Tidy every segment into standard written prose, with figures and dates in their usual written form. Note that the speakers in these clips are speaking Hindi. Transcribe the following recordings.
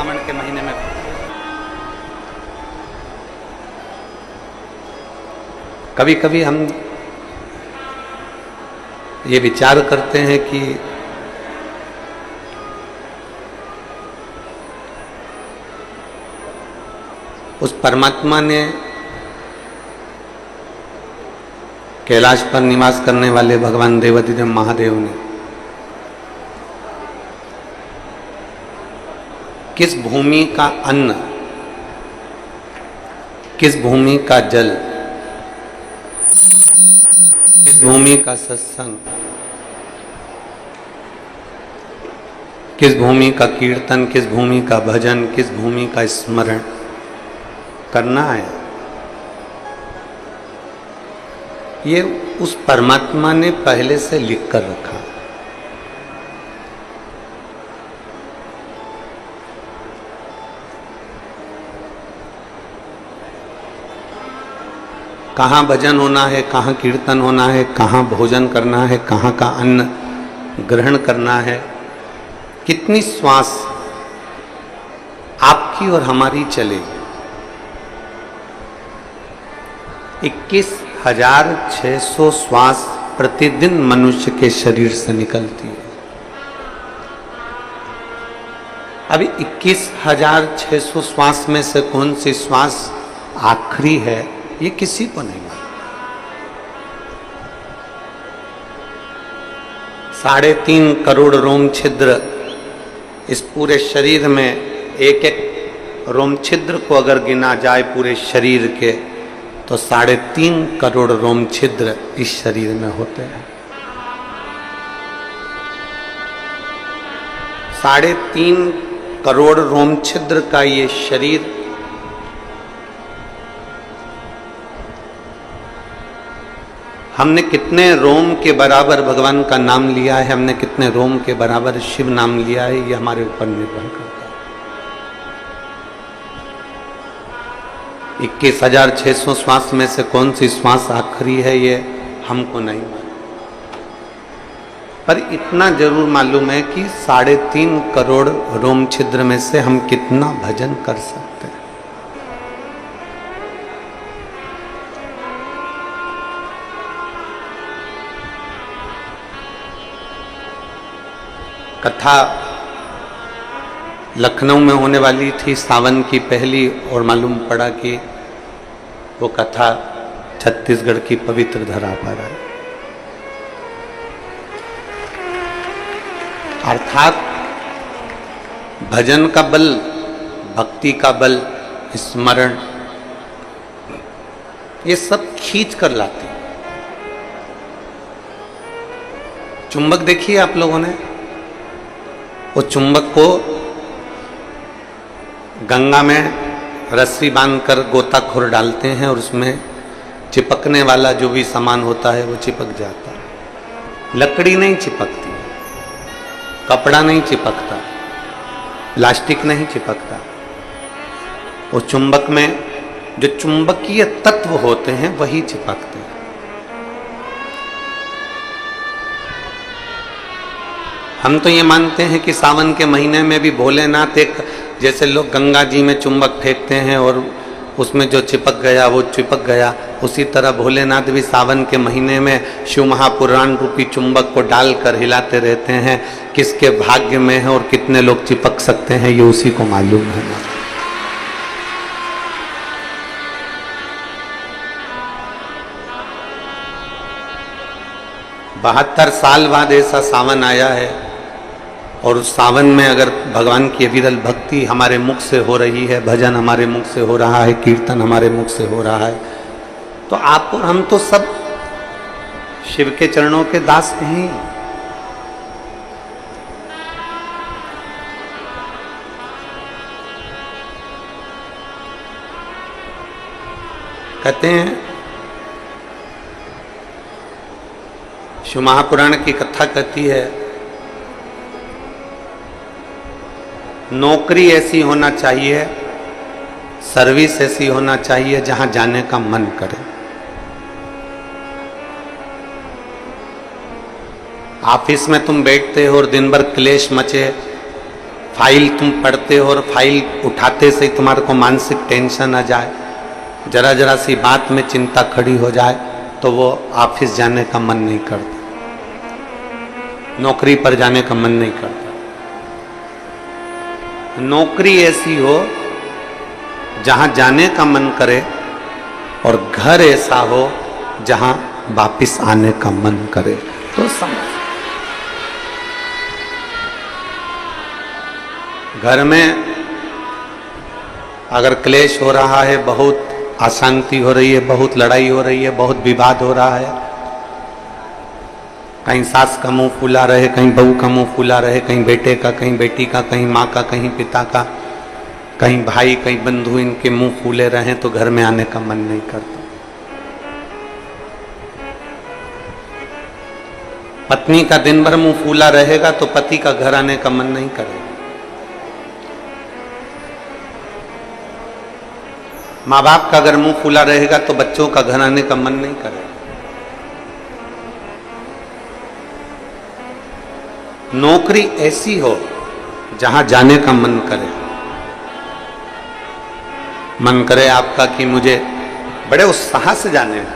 सावन के महीने में कभी कभी हम ये विचार करते हैं कि उस परमात्मा ने कैलाश पर निवास करने वाले भगवान देवाधिदेव महादेव ने किस भूमि का अन्न, किस भूमि का जल, किस भूमि का सत्संग, किस भूमि का कीर्तन, किस भूमि का भजन, किस भूमि का स्मरण करना है, ये उस परमात्मा ने पहले से लिख कर रखा। कहाँ भजन होना है, कहाँ कीर्तन होना है, कहाँ भोजन करना है, कहाँ का अन्न ग्रहण करना है, कितनी श्वास आपकी और हमारी चलेगी। 21,600 श्वास प्रतिदिन मनुष्य के शरीर से निकलती है। अभी 21,600 श्वास में से कौन सी श्वास आखिरी है, ये किसी को नहीं मालूम। 3.5 करोड़ रोम छिद्र इस पूरे शरीर में, एक एक रोम छिद्र को अगर गिना जाए पूरे शरीर के तो 3.5 करोड़ रोम छिद्र इस शरीर में होते हैं। 3.5 करोड़ रोम छिद्र का ये शरीर हमने कितने रोम के बराबर भगवान का नाम लिया है, हमने कितने रोम के बराबर शिव नाम लिया है, ये हमारे ऊपर निर्भर करता है। 21,600 श्वास में से कौन सी श्वास आखिरी है, ये हमको नहीं मालूम, पर इतना जरूर मालूम है कि 3.5 करोड़ रोम छिद्र में से हम कितना भजन कर सकते हैं। कथा लखनऊ में होने वाली थी सावन की पहली, और मालूम पड़ा कि वो कथा छत्तीसगढ़ की पवित्र धरा पर है। अर्थात भजन का बल, भक्ति का बल, स्मरण, ये सब खींच कर लाते। चुंबक देखिए आप लोगों ने, वो चुंबक को गंगा में रस्सी बांधकर गोताखोर डालते हैं और उसमें चिपकने वाला जो भी सामान होता है वो चिपक जाता है। लकड़ी नहीं चिपकती, कपड़ा नहीं चिपकता, प्लास्टिक नहीं चिपकता। वो चुंबक में जो चुंबकीय तत्व होते हैं वही चिपकते हैं। हम तो ये मानते हैं कि सावन के महीने में भी भोलेनाथ, एक जैसे लोग गंगा जी में चुंबक फेंकते हैं और उसमें जो चिपक गया वो चिपक गया, उसी तरह भोलेनाथ भी सावन के महीने में शिव महापुराण रूपी चुंबक को डालकर हिलाते रहते हैं। किसके भाग्य में है और कितने लोग चिपक सकते हैं ये उसी को मालूम है। 72 साल बाद ऐसा सावन आया है, और उस सावन में अगर भगवान की विरल भक्ति हमारे मुख से हो रही है, भजन हमारे मुख से हो रहा है, कीर्तन हमारे मुख से हो रहा है, तो आप और हम तो सब शिव के चरणों के दास हैं। कहते हैं, शिव महापुराण की कथा कहती है, नौकरी ऐसी होना चाहिए, सर्विस ऐसी होना चाहिए जहां जाने का मन करे। ऑफिस में तुम बैठते हो और दिन भर क्लेश मचे, फाइल तुम पढ़ते हो और फाइल उठाते से तुम्हारे को मानसिक टेंशन आ जाए, जरा जरा सी बात में चिंता खड़ी हो जाए तो वो ऑफिस जाने का मन नहीं करता, नौकरी पर जाने का मन नहीं करता। नौकरी ऐसी हो जहां जाने का मन करे और घर ऐसा हो जहां वापिस आने का मन करे। तो समझ, घर में अगर क्लेश हो रहा है, बहुत अशांति हो रही है, बहुत लड़ाई हो रही है, बहुत विवाद हो रहा है, कहीं सास का मुंह फूला रहे, कहीं बहू का मुंह फूला रहे, कहीं बेटे का, कहीं बेटी का, कहीं माँ का, कहीं पिता का, कहीं भाई, कहीं बंधु, इनके मुंह फूले रहे तो घर में आने का मन नहीं करता। पत्नी का दिन भर मुंह फूला रहेगा तो पति का घर आने का मन नहीं करेगा। माँ बाप का अगर मुंह फूला रहेगा तो बच्चों का घर आने का मन नहीं करेगा। नौकरी ऐसी हो जहां जाने का मन करे, मन करे आपका कि मुझे बड़े उत्साह से जाने हैं।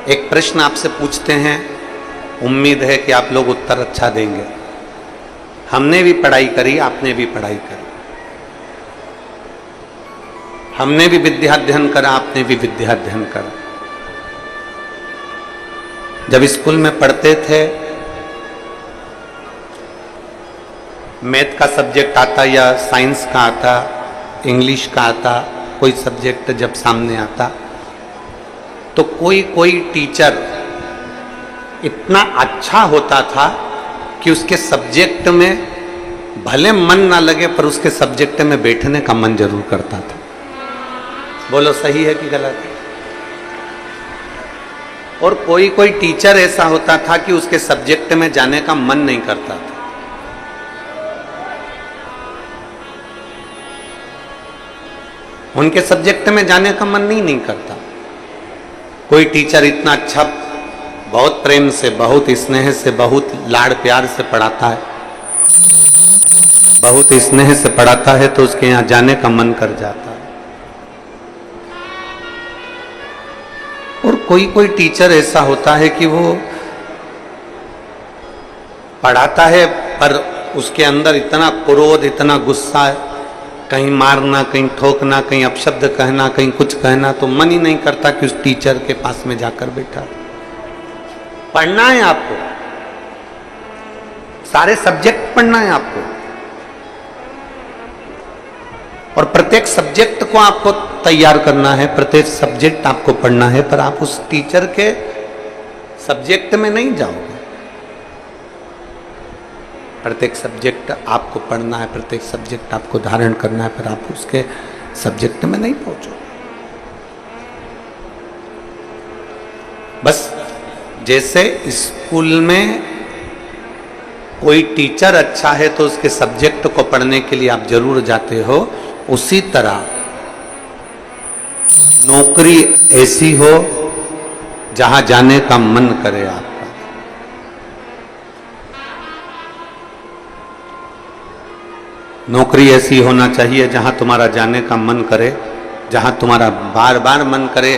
एक प्रश्न आपसे पूछते हैं, उम्मीद है कि आप लोग उत्तर अच्छा देंगे। हमने भी पढ़ाई करी, आपने भी पढ़ाई करी, हमने भी विद्याध्ययन करा, आपने भी विद्याध्ययन करा। जब स्कूल में पढ़ते थे, मैथ का सब्जेक्ट आता या साइंस का आता, इंग्लिश का आता, कोई सब्जेक्ट जब सामने आता तो कोई कोई टीचर इतना अच्छा होता था कि उसके सब्जेक्ट में भले मन ना लगे पर उसके सब्जेक्ट में बैठने का मन जरूर करता था। बोलो सही है कि गलत है? और कोई कोई टीचर ऐसा होता था कि उसके सब्जेक्ट में जाने का मन नहीं करता था। उनके सब्जेक्ट में जाने का मन नहीं करता। कोई टीचर इतना अच्छा, बहुत प्रेम से, बहुत स्नेह से, बहुत लाड़ प्यार से पढ़ाता है, बहुत स्नेह से पढ़ाता है तो उसके यहां जाने का मन कर जाता है। और कोई कोई टीचर ऐसा होता है कि वो पढ़ाता है पर उसके अंदर इतना क्रोध, इतना गुस्सा है, कहीं मारना, कहीं ठोकना, कहीं अपशब्द कहना, कहीं कुछ कहना, तो मन ही नहीं करता कि उस टीचर के पास में जाकर बैठा। पढ़ना है आपको, सारे सब्जेक्ट पढ़ना है आपको, और प्रत्येक सब्जेक्ट को आपको तैयार करना है, प्रत्येक सब्जेक्ट आपको पढ़ना है, पर आप उस टीचर के सब्जेक्ट में नहीं जाओगे। प्रत्येक सब्जेक्ट आपको पढ़ना है, प्रत्येक सब्जेक्ट आपको धारण करना है, पर आप उसके सब्जेक्ट में नहीं पहुंचोगे। बस जैसे स्कूल में कोई टीचर अच्छा है तो उसके सब्जेक्ट को पढ़ने के लिए आप जरूर जाते हो, उसी तरह नौकरी ऐसी हो जहां जाने का मन करे आपका। नौकरी ऐसी होना चाहिए जहां तुम्हारा जाने का मन करे, जहां तुम्हारा बार बार मन करे,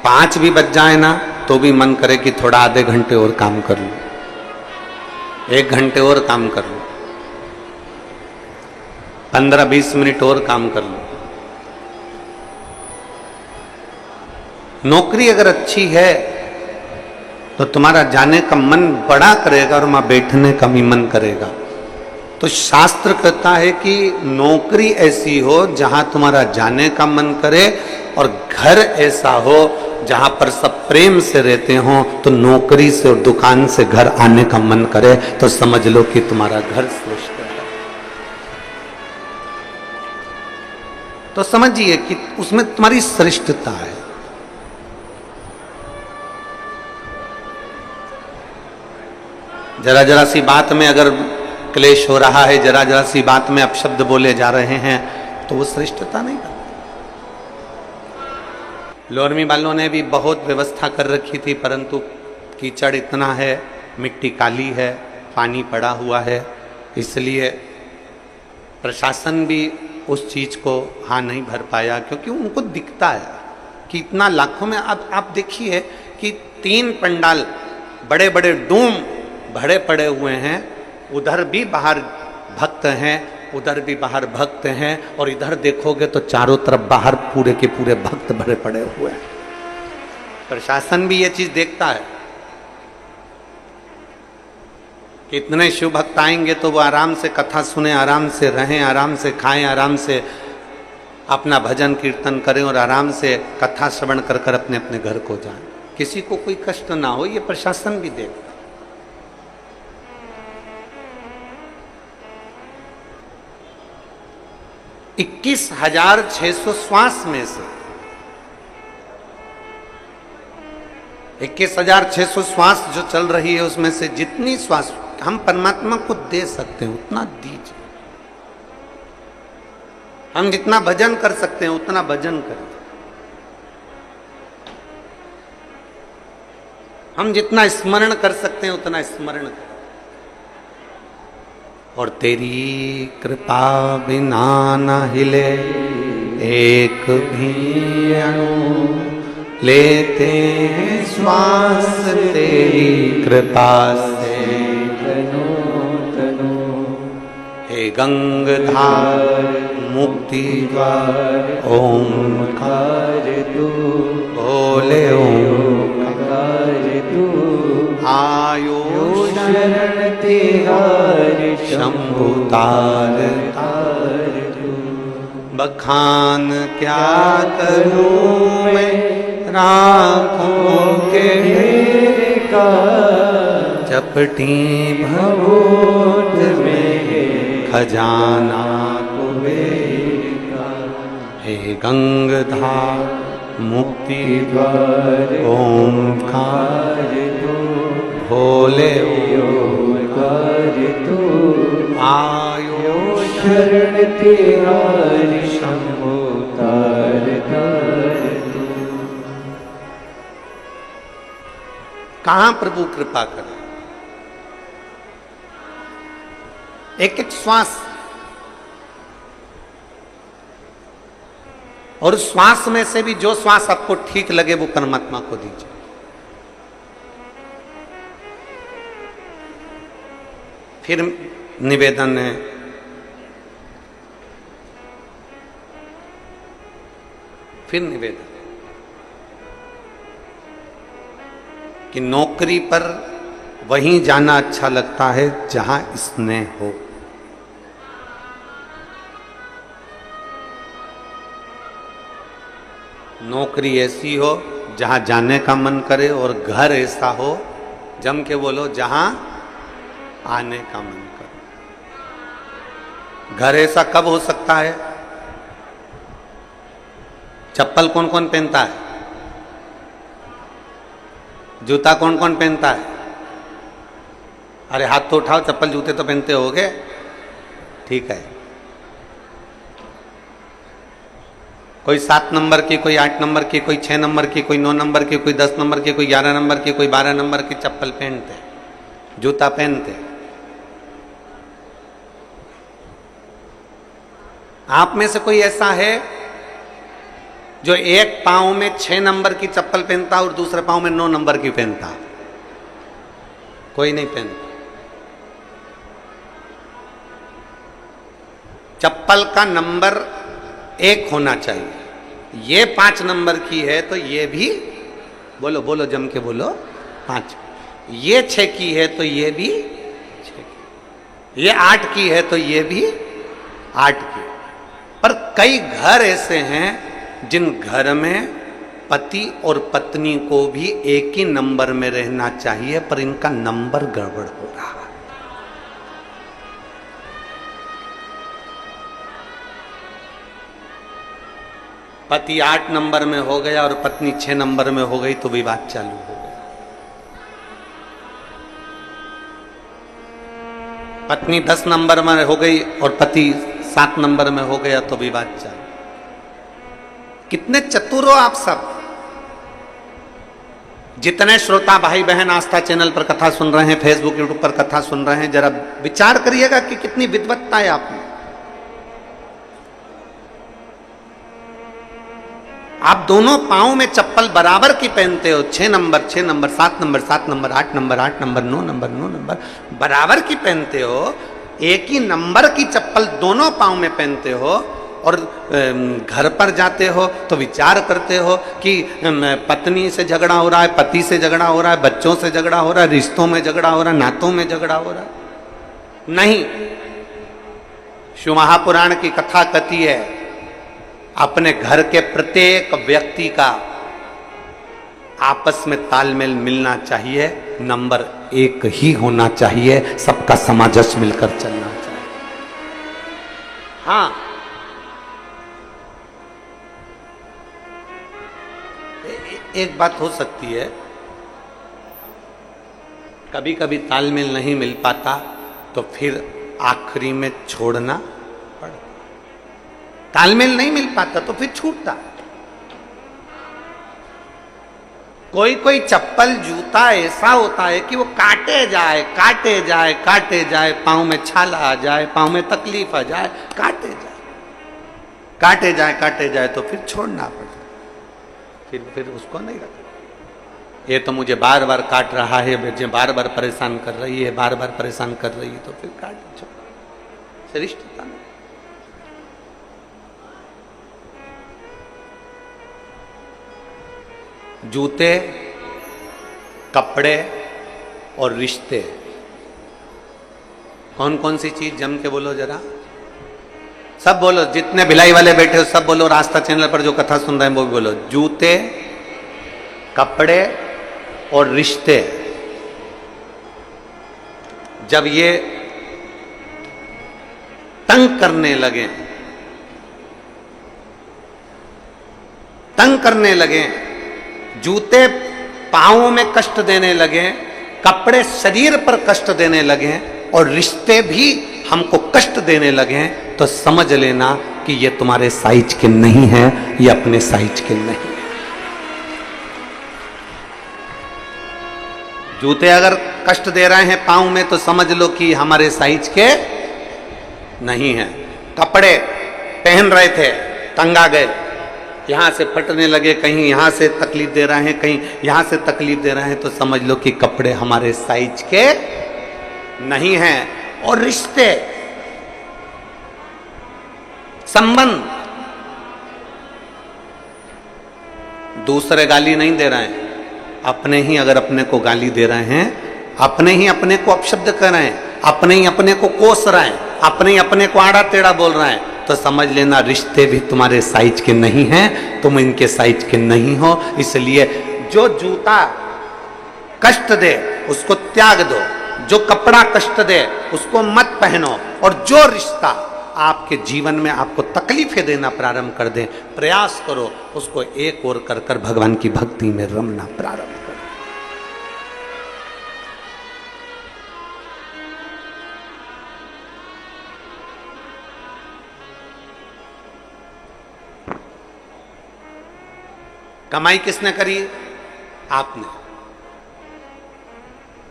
5 भी बज जाए ना तो भी मन करे कि थोड़ा आधे घंटे और काम कर लूं, 1 घंटे और काम कर लूं, 15-20 मिनट और काम कर लूं। नौकरी अगर अच्छी है तो तुम्हारा जाने का मन बड़ा करेगा और वहां बैठने का भी मन करेगा। तो शास्त्र कहता है कि नौकरी ऐसी हो जहां तुम्हारा जाने का मन करे, और घर ऐसा हो जहां पर सब प्रेम से रहते हो, तो नौकरी से और दुकान से घर आने का मन करे तो समझ लो कि तुम्हारा घर श्रेष्ठ है। तो समझिए कि उसमें तुम्हारी श्रेष्ठता है। जरा जरा सी बात में अगर क्लेश हो रहा है, जरा जरा सी बात में अपशब्द बोले जा रहे हैं, तो वो श्रेष्ठता नहीं करता। लोरमी वालों ने भी बहुत व्यवस्था कर रखी थी, परंतु कीचड़ इतना है मिट्टी काली है, पानी पड़ा हुआ है, इसलिए प्रशासन भी उस चीज को हाँ नहीं भर पाया, क्योंकि उनको दिखता है कि इतना लाखों में। अब आप देखिए कि 3 पंडाल बड़े बड़े डूम भरे पड़े हुए हैं, उधर भी बाहर भक्त हैं, उधर भी बाहर भक्त हैं, और इधर देखोगे तो चारों तरफ बाहर पूरे के पूरे भक्त भरे पड़े हुए हैं। प्रशासन भी ये चीज देखता है कि इतने शिव भक्त आएंगे तो वो आराम से कथा सुने, आराम से रहें, आराम से खाएं, आराम से अपना भजन कीर्तन करें और आराम से कथा श्रवण कर कर अपने अपने घर को जाएं, किसी को कोई कष्ट ना हो। ये प्रशासन भी देखता। 21,600 श्वास में से 21,600 श्वास जो चल रही है, उसमें से जितनी श्वास हम परमात्मा को दे सकते हैं उतना दीजिए। हम जितना भजन कर सकते हैं उतना भजन करें, हम जितना स्मरण कर सकते हैं उतना स्मरण करें। और तेरी कृपा बिना न हिले एक भी अणु, लेते हैं श्वास तेरी कृपा से तनो तनो। हे गंगाधार मुक्ति द्वार ओंकार तू, बोले ओंकार तू। आयो शरण तिहार शंभु तार तार तू। बखान क्या करूं मैं राखों के ढेर का, चपटी भभूत में खजाना कुबेर का। हे गंगाधार मुक्ति द्वार ओंकार तू, भोले ओंकार तू। आयो शरण तिहार शंभु तार तार तू। कहां प्रभु कृपा करे। एक एक श्वास, और श्वास में से भी जो श्वास आपको ठीक लगे वो परमात्मा को दीजिए। फिर निवेदन है, फिर निवेदन कि नौकरी पर वहीं जाना अच्छा लगता है जहां स्नेह हो। नौकरी ऐसी हो जहां जाने का मन करे, और घर ऐसा हो, जम के बोलो, जहां आने का मन करे। घर ऐसा कब हो सकता है? चप्पल कौन कौन पहनता है? जूता कौन कौन पहनता है? अरे हाथ तो उठाओ, चप्पल जूते तो पहनते होगे, ठीक है। कोई 7 नंबर की, कोई 8 नंबर की, कोई 6 नंबर की, कोई 9 नंबर की, कोई 10 नंबर की, कोई 11 नंबर की, कोई 12 नंबर की चप्पल पहनते, जूता पहनते। आप में से कोई ऐसा है जो एक पांव में 6 नंबर की चप्पल पहनता और दूसरे पांव में 9 नंबर की पहनता? कोई नहीं पहनता। चप्पल का नंबर 1 होना चाहिए। ये 5 नंबर की है तो ये भी, बोलो बोलो जम के बोलो, 5। ये 6 की है तो ये भी 6। ये 8 की है तो ये भी 8 की। पर कई घर ऐसे हैं जिन घर में पति और पत्नी को भी एक ही नंबर में रहना चाहिए, पर इनका नंबर गड़बड़ हो रहा है। पति 8 नंबर में हो गया और पत्नी 6 नंबर में हो गई तो विवाद चालू हो गया। पत्नी 10 नंबर में हो गई और पति 7 नंबर में हो गया तो विवाद चालू। कितने चतुर हो आप सब। जितने श्रोता भाई बहन आस्था चैनल पर कथा सुन रहे हैं, फेसबुक यूट्यूब पर कथा सुन रहे हैं, जरा विचार करिएगा कि कितनी विद्वत्ता है आप में। आप दोनों पांव में चप्पल बराबर की पहनते हो, 6 number 6 number, 7 number 7 number, 8 number 8 number, 9 number 9 number बराबर की पहनते हो। एक ही नंबर की चप्पल दोनों पांव में पहनते हो और घर पर जाते हो तो विचार करते हो कि पत्नी से झगड़ा हो रहा है, पति से झगड़ा हो रहा है, बच्चों से झगड़ा हो रहा है, रिश्तों में झगड़ा हो रहा है, नातों में झगड़ा हो रहा है। नहीं, शिव महापुराण की कथा कहती है अपने घर के प्रत्येक व्यक्ति का आपस में तालमेल मिलना चाहिए, नंबर 1 ही होना चाहिए, सबका सामंजस्य मिलकर चलना चाहिए। हाँ, एक बात हो सकती है, कभी कभी तालमेल नहीं मिल पाता तो फिर आखिरी में छोड़ना पड़ता। तालमेल नहीं मिल पाता तो फिर छूटता। कोई कोई चप्पल जूता ऐसा होता है कि वो काटे जाए काटे जाए काटे जाए, पांव में छाला आ जाए, पांव में तकलीफ आ जाए, काटे जाए काटे जाए काटे जाए तो फिर छोड़ना पड़ता, फिर उसको नहीं रखना। ये तो मुझे बार बार काट रहा है, मुझे बार बार परेशान कर रही है, बार बार परेशान कर रही है, तो फिर काट छोड़, से रिश्ता नहीं। जूते, कपड़े और रिश्ते, कौन कौन सी चीज जम के बोलो जरा, सब बोलो, जितने भिलाई वाले बैठे हो सब बोलो, आस्था चैनल पर जो कथा सुन रहे हैं वो भी बोलो। जूते, कपड़े और रिश्ते, जब ये तंग करने लगे, तंग करने लगे, जूते पांवों में कष्ट देने लगे, कपड़े शरीर पर कष्ट देने लगे और रिश्ते भी हमको कष्ट देने लगे, तो समझ लेना कि ये तुम्हारे साइज के नहीं है, ये अपने साइज के नहीं है। जूते अगर कष्ट दे रहे हैं पांव में तो समझ लो कि हमारे साइज के नहीं है। कपड़े पहन रहे थे, तंग आ गए, यहां से फटने लगे, कहीं यहां से तकलीफ दे रहे हैं, कहीं यहां से तकलीफ दे रहे हैं, तो समझ लो कि कपड़े हमारे साइज के नहीं हैं। और रिश्ते, संबंध, दूसरे गाली नहीं दे रहे हैं, अपने ही अगर अपने को गाली दे रहे हैं, अपने ही अपने को अपशब्द कर रहे हैं, अपने ही अपने को कोस रहे हैं, अपने ही अपने को आड़ा टेढ़ा बोल रहे हैं, तो समझ लेना रिश्ते भी तुम्हारे साइज के नहीं हैं, तुम इनके साइज के नहीं हो। इसलिए जो जूता कष्ट दे उसको त्याग दो, जो कपड़ा कष्ट दे उसको मत पहनो, और जो रिश्ता आपके जीवन में आपको तकलीफें देना प्रारंभ कर दे, प्रयास करो उसको एक ओर कर कर भगवान की भक्ति में रमना प्रारंभ करो। कमाई किसने करी? आपने।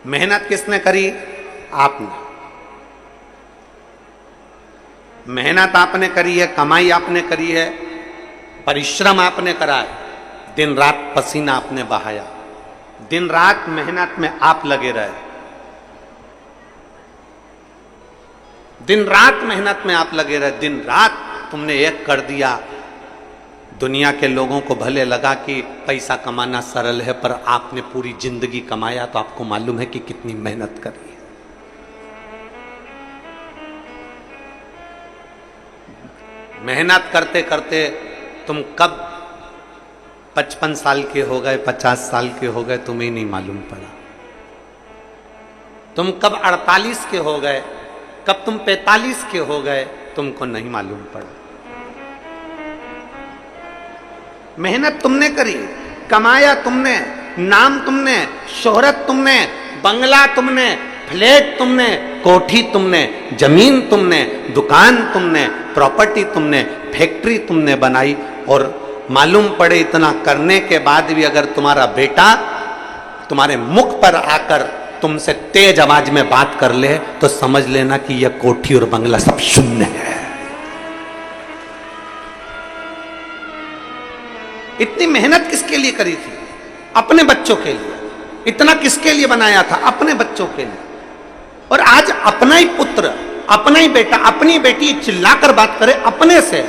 मेहनत किसने करी? आपने। मेहनत आपने करी है, कमाई आपने करी है, परिश्रम आपने करा है, दिन रात पसीना आपने बहाया, दिन रात मेहनत में आप लगे रहे, दिन रात मेहनत में आप लगे रहे, दिन रात तुमने एक कर दिया। दुनिया के लोगों को भले लगा कि पैसा कमाना सरल है, पर आपने पूरी जिंदगी कमाया तो आपको मालूम है कि कितनी मेहनत करी है। मेहनत करते करते तुम कब 55 साल के हो गए, 50 साल के हो गए, तुम्हें नहीं मालूम पड़ा। तुम कब 48 के हो गए, कब तुम 45 के हो गए, तुमको नहीं मालूम पड़ा। मेहनत तुमने करी, कमाया तुमने, नाम तुमने, शोहरत तुमने, बंगला तुमने, फ्लैट तुमने, कोठी तुमने, जमीन तुमने, दुकान तुमने, प्रॉपर्टी तुमने, फैक्ट्री तुमने बनाई, और मालूम पड़े इतना करने के बाद भी अगर तुम्हारा बेटा तुम्हारे मुख पर आकर तुमसे तेज आवाज में बात कर ले तो समझ लेना कि यह कोठी और बंगला सब शून्य है। इतनी मेहनत किसके लिए करी थी? अपने बच्चों के लिए। इतना किसके लिए बनाया था? अपने बच्चों के लिए। और आज अपना ही पुत्र, अपना ही बेटा, अपनी बेटी चिल्लाकर बात करे अपने से।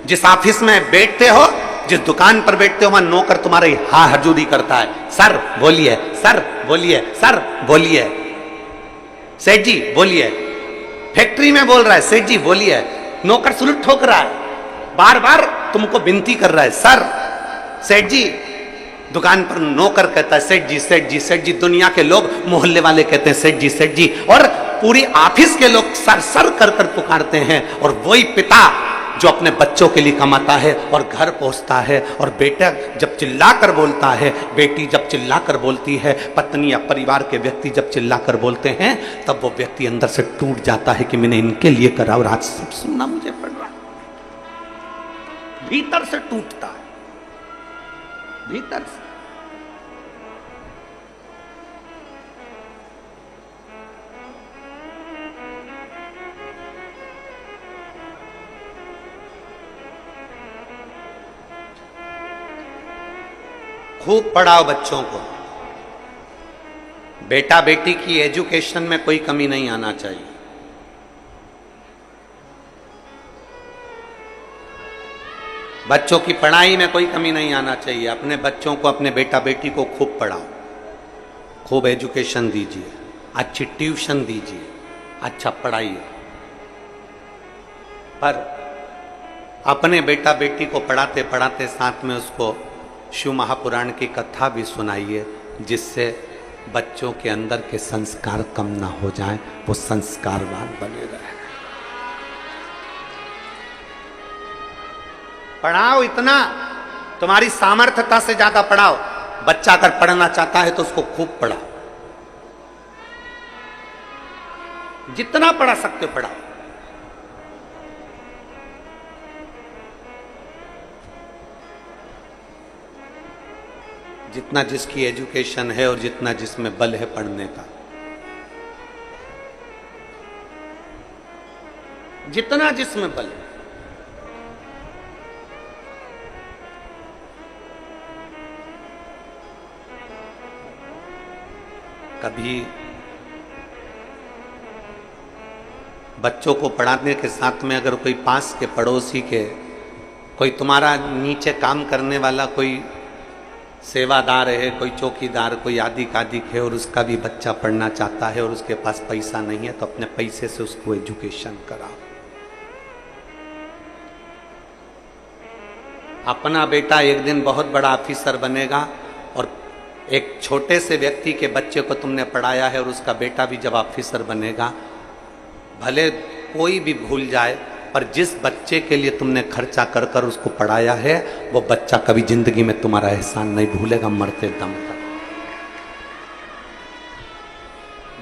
जिस ऑफिस में बैठते हो, जिस दुकान पर बैठते हो, वहां नौकर तुम्हारे हाँ हजूरी करता है, सर बोलिए, सर बोलिए, सर बोलिए, सेठ जी बोलिए। फैक्ट्री में बोल रहा है, सेठ जी बोलिए। नौकर सुलट ठोक रहा है, बार बार तुमको विनती कर रहा है, सर, सेठ जी। दुकान पर नौकर कहता है सेठ जी, सेठ जी, सेठ जी। दुनिया के लोग, मोहल्ले वाले कहते हैं सेठ जी, सेठ जी। और पूरी ऑफिस के लोग सर सर कर कर पुकारते हैं। और वही पिता जो अपने बच्चों के लिए कमाता है और घर पहुंचता है, और बेटा जब चिल्लाकर बोलता है, बेटी जब चिल्लाकर बोलती है, पत्नी या परिवार के व्यक्ति जब चिल्लाकर बोलते हैं, तब वो व्यक्ति अंदर से टूट जाता है कि मैंने इनके लिए करा और आज सब सुनना मुझे पड़ रहा है। भीतर से टूटता है, भीतर से। खूब पढ़ाओ बच्चों को। बेटा बेटी की एजुकेशन में कोई कमी नहीं आना चाहिए। बच्चों की पढ़ाई में कोई कमी नहीं आना चाहिए। अपने बच्चों को, अपने बेटा बेटी को खूब पढ़ाओ, खूब एजुकेशन दीजिए, अच्छी ट्यूशन दीजिए, अच्छा पढ़ाइए। पर अपने बेटा बेटी को पढ़ाते पढ़ाते साथ में उसको शिव महापुराण की कथा भी सुनाइए, जिससे बच्चों के अंदर के संस्कार कम ना हो जाएं, वो संस्कारवान बने रहे। पढ़ाओ इतना, तुम्हारी सामर्थ्यता से ज्यादा पढ़ाओ। बच्चा अगर पढ़ना चाहता है तो उसको खूब पढ़ाओ, जितना पढ़ा सकते हो पढ़ाओ। जितना जिसकी एजुकेशन है और जितना जिसमें बल है पढ़ने का, जितना जिसमें बल है। कभी बच्चों को पढ़ाने के साथ में अगर कोई पास के पड़ोसी के, कोई तुम्हारा नीचे काम करने वाला कोई सेवादार है, कोई चौकीदार, कोई आदि कादिक है, और उसका भी बच्चा पढ़ना चाहता है और उसके पास पैसा नहीं है, तो अपने पैसे से उसको एजुकेशन कराओ। अपना बेटा एक दिन बहुत बड़ा ऑफिसर बनेगा, और एक छोटे से व्यक्ति के बच्चे को तुमने पढ़ाया है और उसका बेटा भी जब ऑफिसर बनेगा, भले कोई भी भूल जाए, पर जिस बच्चे के लिए तुमने खर्चा कर कर उसको पढ़ाया है, वो बच्चा कभी जिंदगी में तुम्हारा एहसान नहीं भूलेगा, मरते दम तक।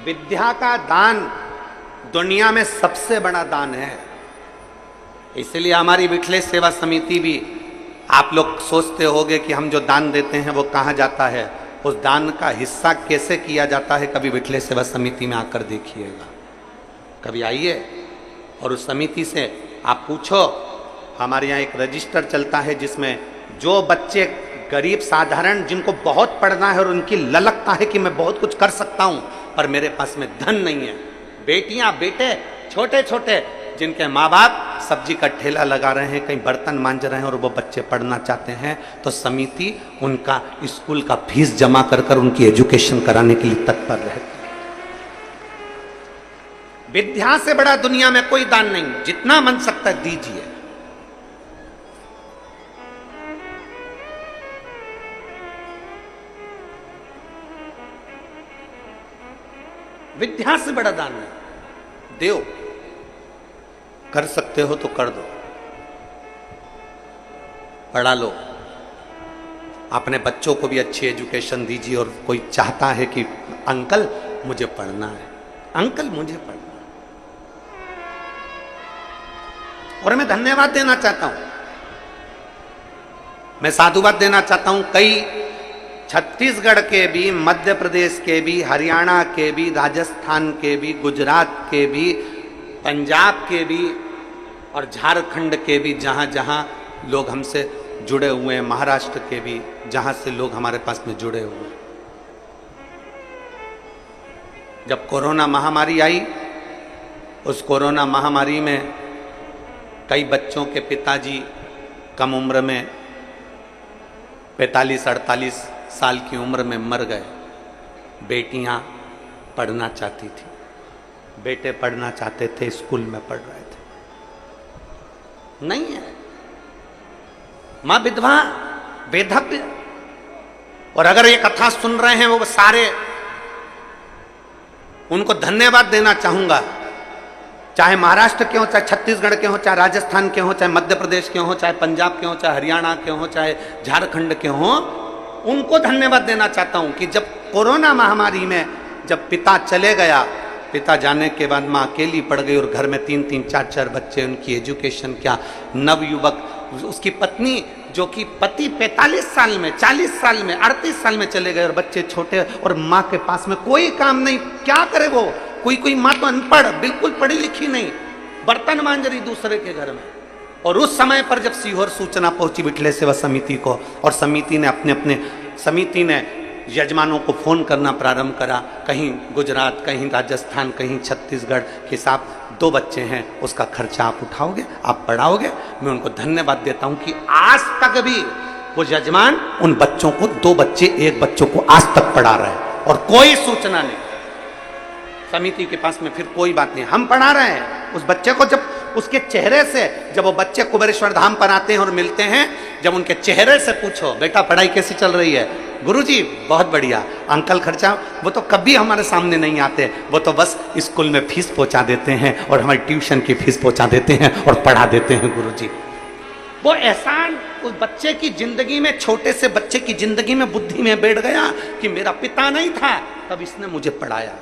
विद्या का दान दुनिया में सबसे बड़ा दान है। इसलिए हमारी विठलेश सेवा समिति भी, आप लोग सोचते होंगे कि हम जो दान देते हैं वो कहाँ जाता है, उस दान का हिस्सा कैसे किया जाता है, कभी विठलेश सेवा समिति में आकर देखिएगा। कभी आइए और उस समिति से आप पूछो। हमारे यहाँ एक रजिस्टर चलता है जिसमें जो बच्चे गरीब साधारण, जिनको बहुत पढ़ना है और उनकी ललकता है कि मैं बहुत कुछ कर सकता हूँ पर मेरे पास में धन नहीं है, बेटियां बेटे छोटे छोटे जिनके माँ बाप सब्जी का ठेला लगा रहे हैं, कहीं बर्तन मांज रहे हैं और वो बच्चे पढ़ना चाहते हैं, तो समिति उनका स्कूल का फीस जमा कर कर उनकी एजुकेशन कराने के लिए तत्पर रहती है। विद्या से बड़ा दुनिया में कोई दान नहीं, जितना मन सकता है दीजिए। विद्या से बड़ा दान नहीं, देओ। कर सकते हो तो कर दो, पढ़ा लो, अपने बच्चों को भी अच्छी एजुकेशन दीजिए। और कोई चाहता है कि अंकल मुझे पढ़ना है, अंकल मुझे पढ़ना है, और मैं धन्यवाद देना चाहता हूं, मैं साधुवाद देना चाहता हूं। कई छत्तीसगढ़ के भी, मध्य प्रदेश के भी, हरियाणा के भी, राजस्थान के भी, गुजरात के भी, पंजाब के भी और झारखंड के भी, जहाँ जहाँ लोग हमसे जुड़े हुए हैं, महाराष्ट्र के भी, जहाँ से लोग हमारे पास में जुड़े हुए हैं। जब कोरोना महामारी आई, उस कोरोना महामारी में कई बच्चों के पिताजी कम उम्र में 45-48 साल की उम्र में मर गए। बेटियां पढ़ना चाहती थी, बेटे पढ़ना चाहते थे, स्कूल में पढ़ रहे थे। नहीं है, मां विधवा, बेधव्य। और अगर ये कथा सुन रहे हैं वो सारे, उनको धन्यवाद देना चाहूंगा। चाहे महाराष्ट्र के हो, चाहे छत्तीसगढ़ के हो, चाहे राजस्थान के हो, चाहे मध्य प्रदेश के हो, चाहे पंजाब के हो, चाहे हरियाणा के हो, चाहे झारखंड के हो, उनको धन्यवाद देना चाहता हूं कि जब कोरोना महामारी में जब पिता चले गया, पिता जाने के बाद मां अकेली पड़ गई और घर में 3-3, 4-4 बच्चे, उनकी एजुकेशन क्या। नवयुवक, उसकी पत्नी जो कि पति 45 साल में, 40 साल में, 38 साल में चले गए और बच्चे छोटे, और मां के पास में कोई काम नहीं, क्या करे वो। कोई मां तो अनपढ़, बिल्कुल पढ़ी लिखी नहीं, बर्तन मांज रही दूसरे के घर में। और उस समय पर जब सीहोर सूचना पहुंची विठले सेवा समिति को, और समिति ने यजमानों को फोन करना प्रारंभ करा, कहीं गुजरात, कहीं राजस्थान, कहीं छत्तीसगढ़, कि साहब 2 बच्चे हैं, उसका खर्चा आप उठाओगे, आप पढ़ाओगे। मैं उनको धन्यवाद देता हूं कि आज तक भी वो यजमान उन बच्चों को, 2 बच्चे, 1 बच्चों को आज तक पढ़ा रहे हैं और कोई सूचना नहीं। समिति के पास में फिर कोई बात नहीं, हम पढ़ा रहे हैं उस बच्चे को। जब उसके चेहरे से, जब वो बच्चे कुबेरेश्वर धाम पर आते हैं और मिलते हैं, जब उनके चेहरे से पूछो, बेटा पढ़ाई कैसी चल रही है? गुरुजी बहुत बढ़िया। अंकल खर्चा? वो तो कभी हमारे सामने नहीं आते, वो तो बस स्कूल में फीस पहुंचा देते हैं और हमारी ट्यूशन की फीस पहुंचा देते हैं और पढ़ा देते हैं गुरुजी। वो एहसान उस बच्चे की जिंदगी में, छोटे से बच्चे की जिंदगी में, बुद्धि में बैठ गया कि मेरा पिता नहीं था, तब इसने मुझे पढ़ाया।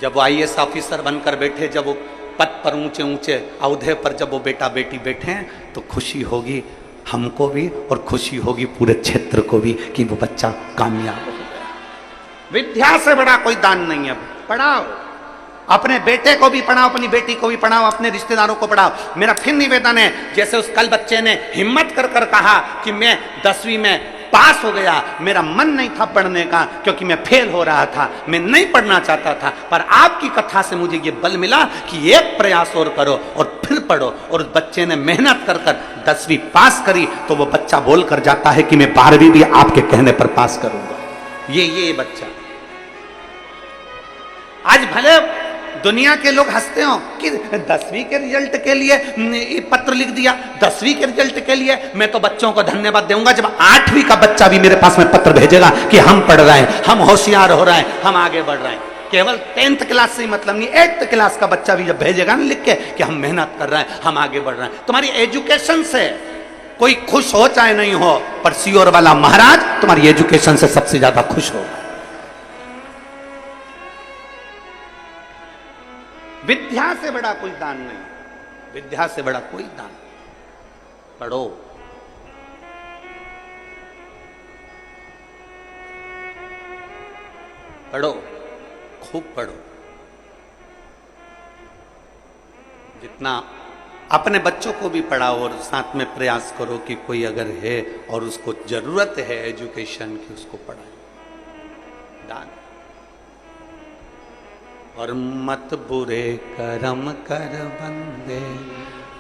जब वो IAS ऑफिसर बनकर बैठे, जब वो पद पर ऊंचे ऊंचे औहदे पर जब वो बेटा बेटी बैठे हैं, तो खुशी होगी हमको भी और खुशी होगी पूरे क्षेत्र को भी कि वो बच्चा कामयाब हो गया। विद्या से बड़ा कोई दान नहीं है। पढ़ाओ, अपने बेटे को भी पढ़ाओ, अपनी बेटी को भी पढ़ाओ, अपने रिश्तेदारों को पढ़ाओ। मेरा फिर निवेदन है, जैसे उस कल बच्चे ने हिम्मत कर कर कहा कि मैं 10वीं में पास हो गया, मेरा मन नहीं था पढ़ने का क्योंकि मैं फेल हो रहा था, मैं नहीं पढ़ना चाहता था, पर आपकी कथा से मुझे ये बल मिला कि एक प्रयास और करो और फिर पढ़ो। और उस बच्चे ने मेहनत कर कर 10वीं पास करी, तो वो बच्चा बोल कर जाता है कि मैं 12वीं भी आपके कहने पर पास करूंगा। ये बच्चा आज भले दुनिया के लोग हंसते हो कि 10वीं के रिजल्ट के लिए पत्र लिख दिया, 10वीं के रिजल्ट के लिए। मैं तो बच्चों को धन्यवाद दूंगा जब 8वीं का बच्चा भी मेरे पास में पत्र भेजेगा कि हम पढ़ रहे हैं, हम होशियार हो रहे हैं, हम आगे बढ़ रहे हैं। केवल 10th क्लास से ही मतलब नहीं, 8th क्लास का बच्चा भी जब भेजेगा ना लिख के कि हम मेहनत कर रहे हैं, हम आगे बढ़ रहे हैं। तुम्हारी एजुकेशन से कोई खुश हो चाहे नहीं हो, पर सीहोर वाला महाराज तुम्हारी एजुकेशन से सबसे ज्यादा खुश होगा। विद्या से बड़ा कोई दान नहीं, विद्या से बड़ा कोई दान। पढ़ो, पढ़ो, खूब पढ़ो। जितना अपने बच्चों को भी पढ़ाओ और साथ में प्रयास करो कि कोई अगर है और उसको जरूरत है एजुकेशन की, उसको पढ़ाए। दान। और मत बुरे कर्म कर बंदे,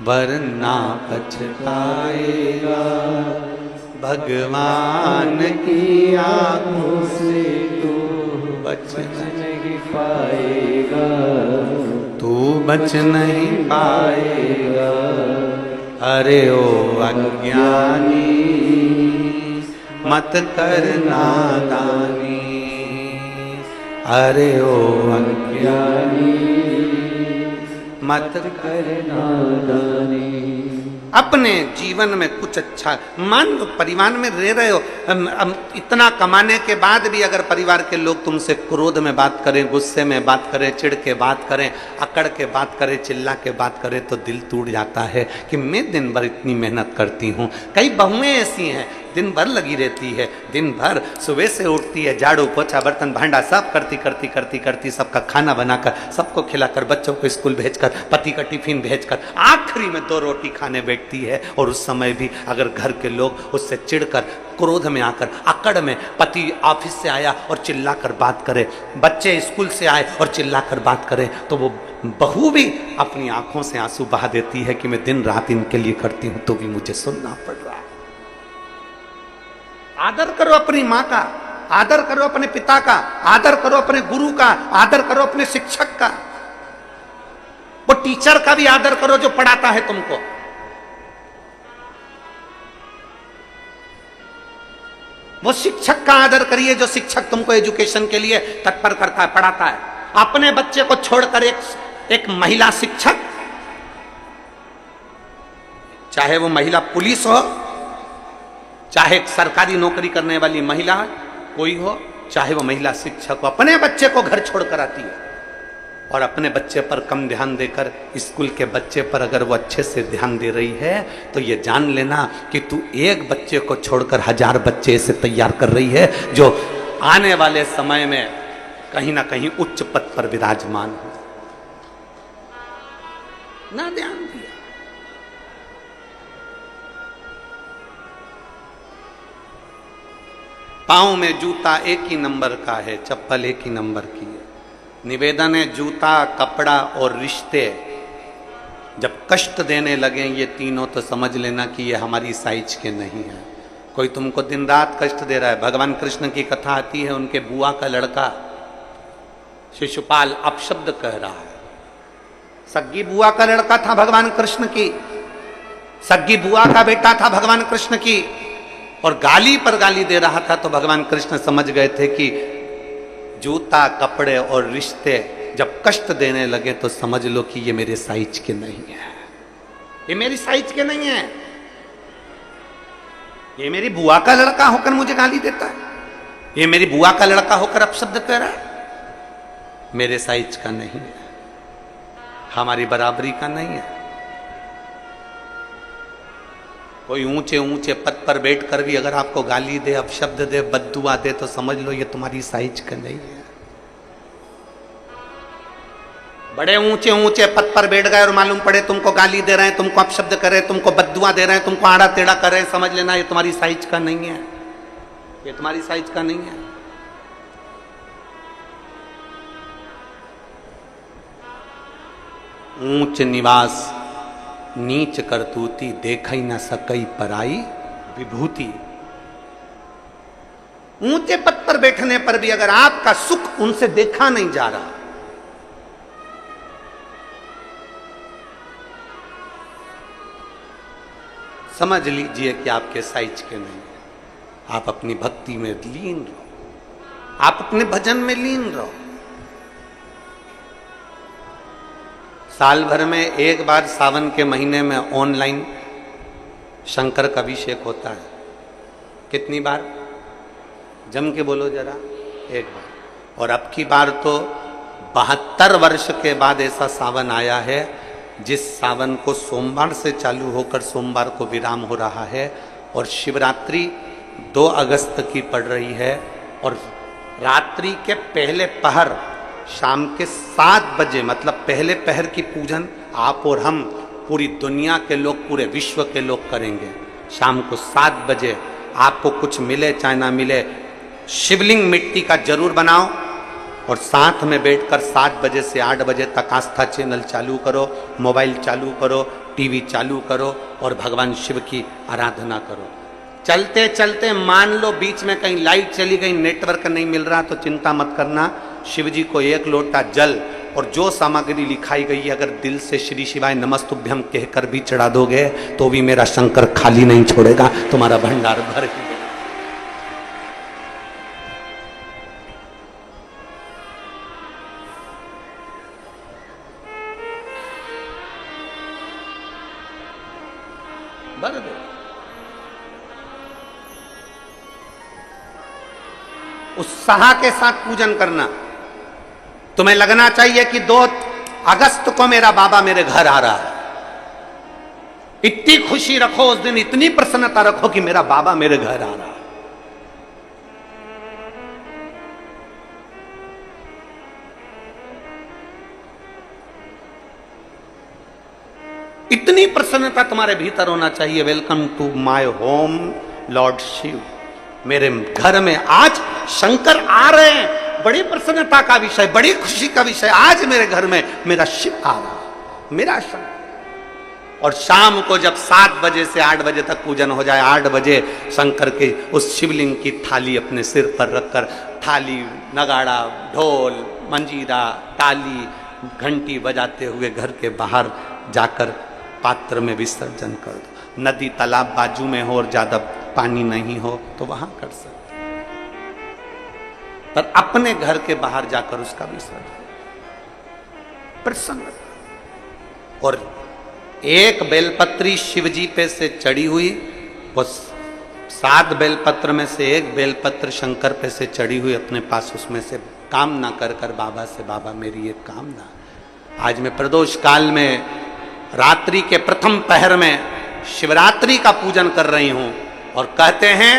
वरना पछताएगा। भगवान की आंखों से तू बच नहीं पाएगा, तू बच नहीं पाएगा। अरे ओ अज्ञानी, मत कर नादानी। अरे ओ अज्ञानी, मत कर नादानी। अपने जीवन में कुछ अच्छा मान लो, परिवार में रह रहे हो, इतना कमाने के बाद भी अगर परिवार के लोग तुमसे क्रोध में बात करें, गुस्से में बात करें, चिढ़ के बात करें, अकड़ के बात करें, चिल्ला के बात करें, तो दिल टूट जाता है कि मैं दिन भर इतनी मेहनत करती हूँ। कई बहुएं ऐसी हैं दिन भर लगी रहती है, दिन भर सुबह से उठती है, झाड़ू पोछा बर्तन भांडा सब करती सबका खाना बनाकर, सबको खिलाकर, बच्चों को स्कूल भेजकर, पति का टिफिन भेजकर आखिरी में 2 रोटी खाने बैठती है। और उस समय भी अगर घर के लोग उससे चिढ़कर, क्रोध में आकर, अकड़ में, पति ऑफिस से आया और चिल्लाकर बात करे, बच्चे स्कूल से आए और चिल्लाकर बात करे, तो वो बहू भी अपनी आंखों से आंसू बहा देती है कि मैं दिन रात इनके लिए करती हूं तो भी मुझे सुनना पड़ रहा है। आदर करो अपनी मां का, आदर करो अपने पिता का, आदर करो अपने गुरु का, आदर करो अपने शिक्षक का, वो टीचर का भी आदर करो जो पढ़ाता है तुमको। वो शिक्षक का आदर करिए जो शिक्षक तुमको एजुकेशन के लिए तत्पर करता है, पढ़ाता है। अपने बच्चे को छोड़कर एक महिला शिक्षक, चाहे वो महिला पुलिस हो, चाहे सरकारी नौकरी करने वाली महिला कोई हो, चाहे वो महिला शिक्षक हो, अपने बच्चे को घर छोड़कर आती है। और अपने बच्चे पर कम ध्यान देकर स्कूल के बच्चे पर अगर वो अच्छे से ध्यान दे रही है तो ये जान लेना कि तू एक बच्चे को छोड़कर 1000 बच्चे से तैयार कर रही है जो आने वाले समय में कहीं ना कहीं उच्च पद पर विराजमान हो। ना ध्यान दिया। पांव में जूता एक ही नंबर का है, चप्पल एक ही नंबर की है। निवेदन है, जूता, कपड़ा और रिश्ते जब कष्ट देने लगे ये तीनों तो समझ लेना कि ये हमारी साइज के नहीं है। कोई तुमको दिन रात कष्ट दे रहा है। भगवान कृष्ण की कथा आती है, उनके बुआ का लड़का शिशुपाल अपशब्द कह रहा है। सग्गी बुआ का लड़का था भगवान कृष्ण की, सग्गी बुआ का बेटा था भगवान कृष्ण की, और गाली पर गाली दे रहा था। तो भगवान कृष्ण समझ गए थे कि जूता, कपड़े और रिश्ते जब कष्ट देने लगे तो समझ लो कि ये मेरे साइज के नहीं है, ये मेरी साइज के नहीं है। ये मेरी बुआ का लड़का होकर मुझे गाली देता है, ये मेरी बुआ का लड़का होकर अपशब्द कह रहा है, मेरे साइज का नहीं है, हमारी बराबरी का नहीं है। कोई ऊंचे ऊंचे पद पर बैठकर भी अगर आपको गाली दे, अपशब्द दे, बद्दुआ दे तो समझ लो ये तुम्हारी साइज का नहीं है। बड़े ऊंचे ऊंचे पद पर बैठ गए और मालूम पड़े तुमको गाली दे रहे हैं, तुमको अपशब्द कर रहे हैं, तुमको बद्दुआ दे रहे हैं, तुमको आड़ा टेढ़ा कर रहे हैं, समझ लेना ये तुम्हारी साइज का नहीं है, ये तुम्हारी साइज का नहीं है। ऊंच निवास नीच करतूती, देखई न सकई पराई विभूति। ऊंचे पद पर बैठने पर भी अगर आपका सुख उनसे देखा नहीं जा रहा, समझ लीजिए कि आपके साइज के नहीं है। आप अपनी भक्ति में लीन रहो, आप अपने भजन में लीन रहो। साल भर में एक बार सावन के महीने में ऑनलाइन शंकर का अभिषेक होता है। कितनी बार? जम के बोलो जरा। एक बार। और अब की बार तो 72 वर्ष के बाद ऐसा सावन आया है जिस सावन को सोमवार से चालू होकर सोमवार को विराम हो रहा है, और शिवरात्रि 2 अगस्त की पड़ रही है, और रात्रि के पहले पहर शाम के 7 बजे, मतलब पहले पहर की पूजन आप और हम, पूरी दुनिया के लोग, पूरे विश्व के लोग करेंगे। शाम को 7 बजे आपको कुछ मिले चाहे ना मिले, शिवलिंग मिट्टी का जरूर बनाओ, और साथ में बैठकर 7 बजे से 8 बजे तक आस्था चैनल चालू करो, मोबाइल चालू करो, टीवी चालू करो और भगवान शिव की आराधना करो। चलते चलते मान लो बीच में कहीं लाइट चली गई, नेटवर्क नहीं मिल रहा, तो चिंता मत करना। शिव जी को 1 लोटा जल और जो सामग्री लिखाई गई है अगर दिल से श्री शिवाय नमस्तुभ्यम कहकर भी चढ़ा दोगे तो भी मेरा शंकर खाली नहीं छोड़ेगा, तुम्हारा भंडार भर के। भर दो। उत्साह के साथ पूजन करना। तुम्हें लगना चाहिए कि 2 अगस्त को मेरा बाबा मेरे घर आ रहा है। इतनी खुशी रखो उस दिन, इतनी प्रसन्नता रखो कि मेरा बाबा मेरे घर आ रहा है। इतनी प्रसन्नता तुम्हारे भीतर होना चाहिए। Welcome to my home lord Shiva. मेरे घर में आज शंकर आ रहे हैं, बड़ी प्रसन्नता का विषय, बड़ी खुशी का विषय। आज मेरे घर में मेरा शिव आ रहा है, मेरा शंकर। और शाम को जब 7 बजे से 8 बजे तक पूजन हो जाए, 8 बजे शंकर के उस शिवलिंग की थाली अपने सिर पर रखकर, थाली, नगाड़ा, ढोल, मंजीरा, ताली, घंटी बजाते हुए घर के बाहर जाकर पात्र में विसर्जन कर दो। नदी तालाब बाजू में हो और ज्यादा पानी नहीं हो तो वहां कर सकते, पर अपने घर के बाहर जाकर उसका विसर्जन प्रसन्न। और एक बेलपत्री शिवजी पे से चढ़ी हुई, वो 7 बेलपत्र में से एक बेलपत्र शंकर पे से चढ़ी हुई अपने पास, उसमें से कामना कर कर बाबा से, बाबा मेरी एक कामना, आज मैं प्रदोष काल में रात्रि के प्रथम पहर में शिवरात्रि का पूजन कर रही हूं। और कहते हैं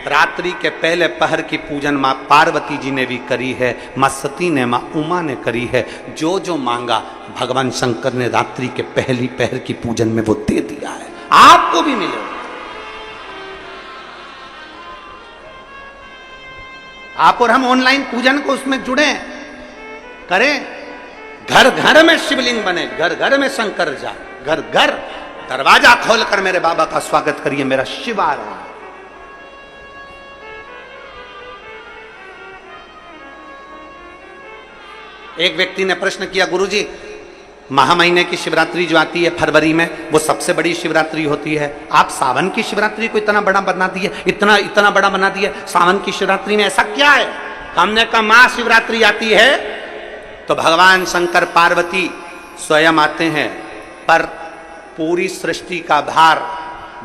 रात्रि के पहले पहर की पूजन मां पार्वती जी ने भी करी है, मां सती ने, मां उमा ने करी है। जो जो मांगा भगवान शंकर ने रात्रि के पहली पहर की पूजन में वो दे दिया है, आपको भी मिलेगा। आप और हम ऑनलाइन पूजन को उसमें जुड़े करें, घर घर में शिवलिंग बने, घर घर में शंकर जाए, घर घर दरवाजा खोलकर मेरे बाबा का स्वागत करिए, मेरा शिव आ रहा है। एक व्यक्ति ने प्रश्न किया, गुरुजी महा महीने की शिवरात्रि जो आती है फरवरी में, वो सबसे बड़ी शिवरात्रि होती है, आप सावन की शिवरात्रि को इतना बड़ा बना दिए, इतना बड़ा बना दिए, सावन की शिवरात्रि में ऐसा क्या है? हमने कहा महाशिवरात्रि आती है तो भगवान शंकर पार्वती स्वयं आते हैं, पर पूरी सृष्टि का भार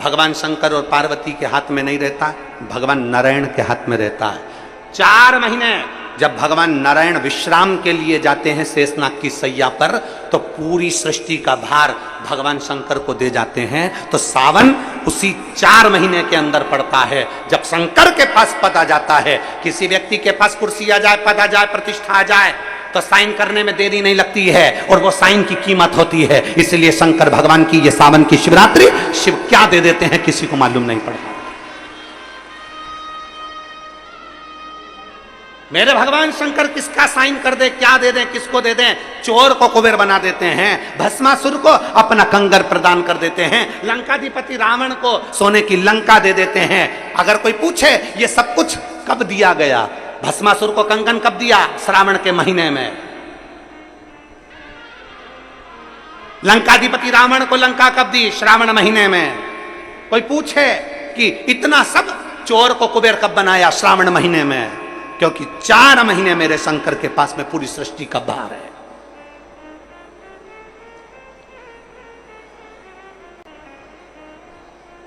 भगवान शंकर और पार्वती के हाथ में नहीं रहता, भगवान नारायण के हाथ में रहता है। 4 महीने जब भगवान नारायण विश्राम के लिए जाते हैं शेषनाग की सैया पर, तो पूरी सृष्टि का भार भगवान शंकर को दे जाते हैं। तो सावन उसी 4 महीने के अंदर पड़ता है जब शंकर के पास पद आ जाता है। किसी व्यक्ति के पास कुर्सी आ जाए, पद आ जाए, प्रतिष्ठा आ जाए, तो साइन करने में देरी नहीं लगती है, और वो साइन की कीमत होती है। इसलिए शंकर भगवान की ये सावन की शिवरात्रि, शिव क्या दे देते हैं किसी को मालूम नहीं पड़ता। मेरे भगवान शंकर किसका साइन कर दे, क्या दे दें, किसको दे दें? चोर को कुबेर बना देते हैं, भस्मासुर को अपना कंगर प्रदान कर देते हैं, लंकाधिपति रावण को सोने की लंका दे देते हैं। अगर कोई पूछे ये सब कुछ कब दिया गया, भस्मासुर को कंगन कब दिया? श्रावण के महीने में। लंकाधिपति रावण को लंका कब दी? श्रावण महीने में। कोई पूछे कि इतना सब चोर को कुबेर कब बनाया? श्रावण महीने में। क्योंकि 4 महीने मेरे शंकर के पास में पूरी सृष्टि का भार है।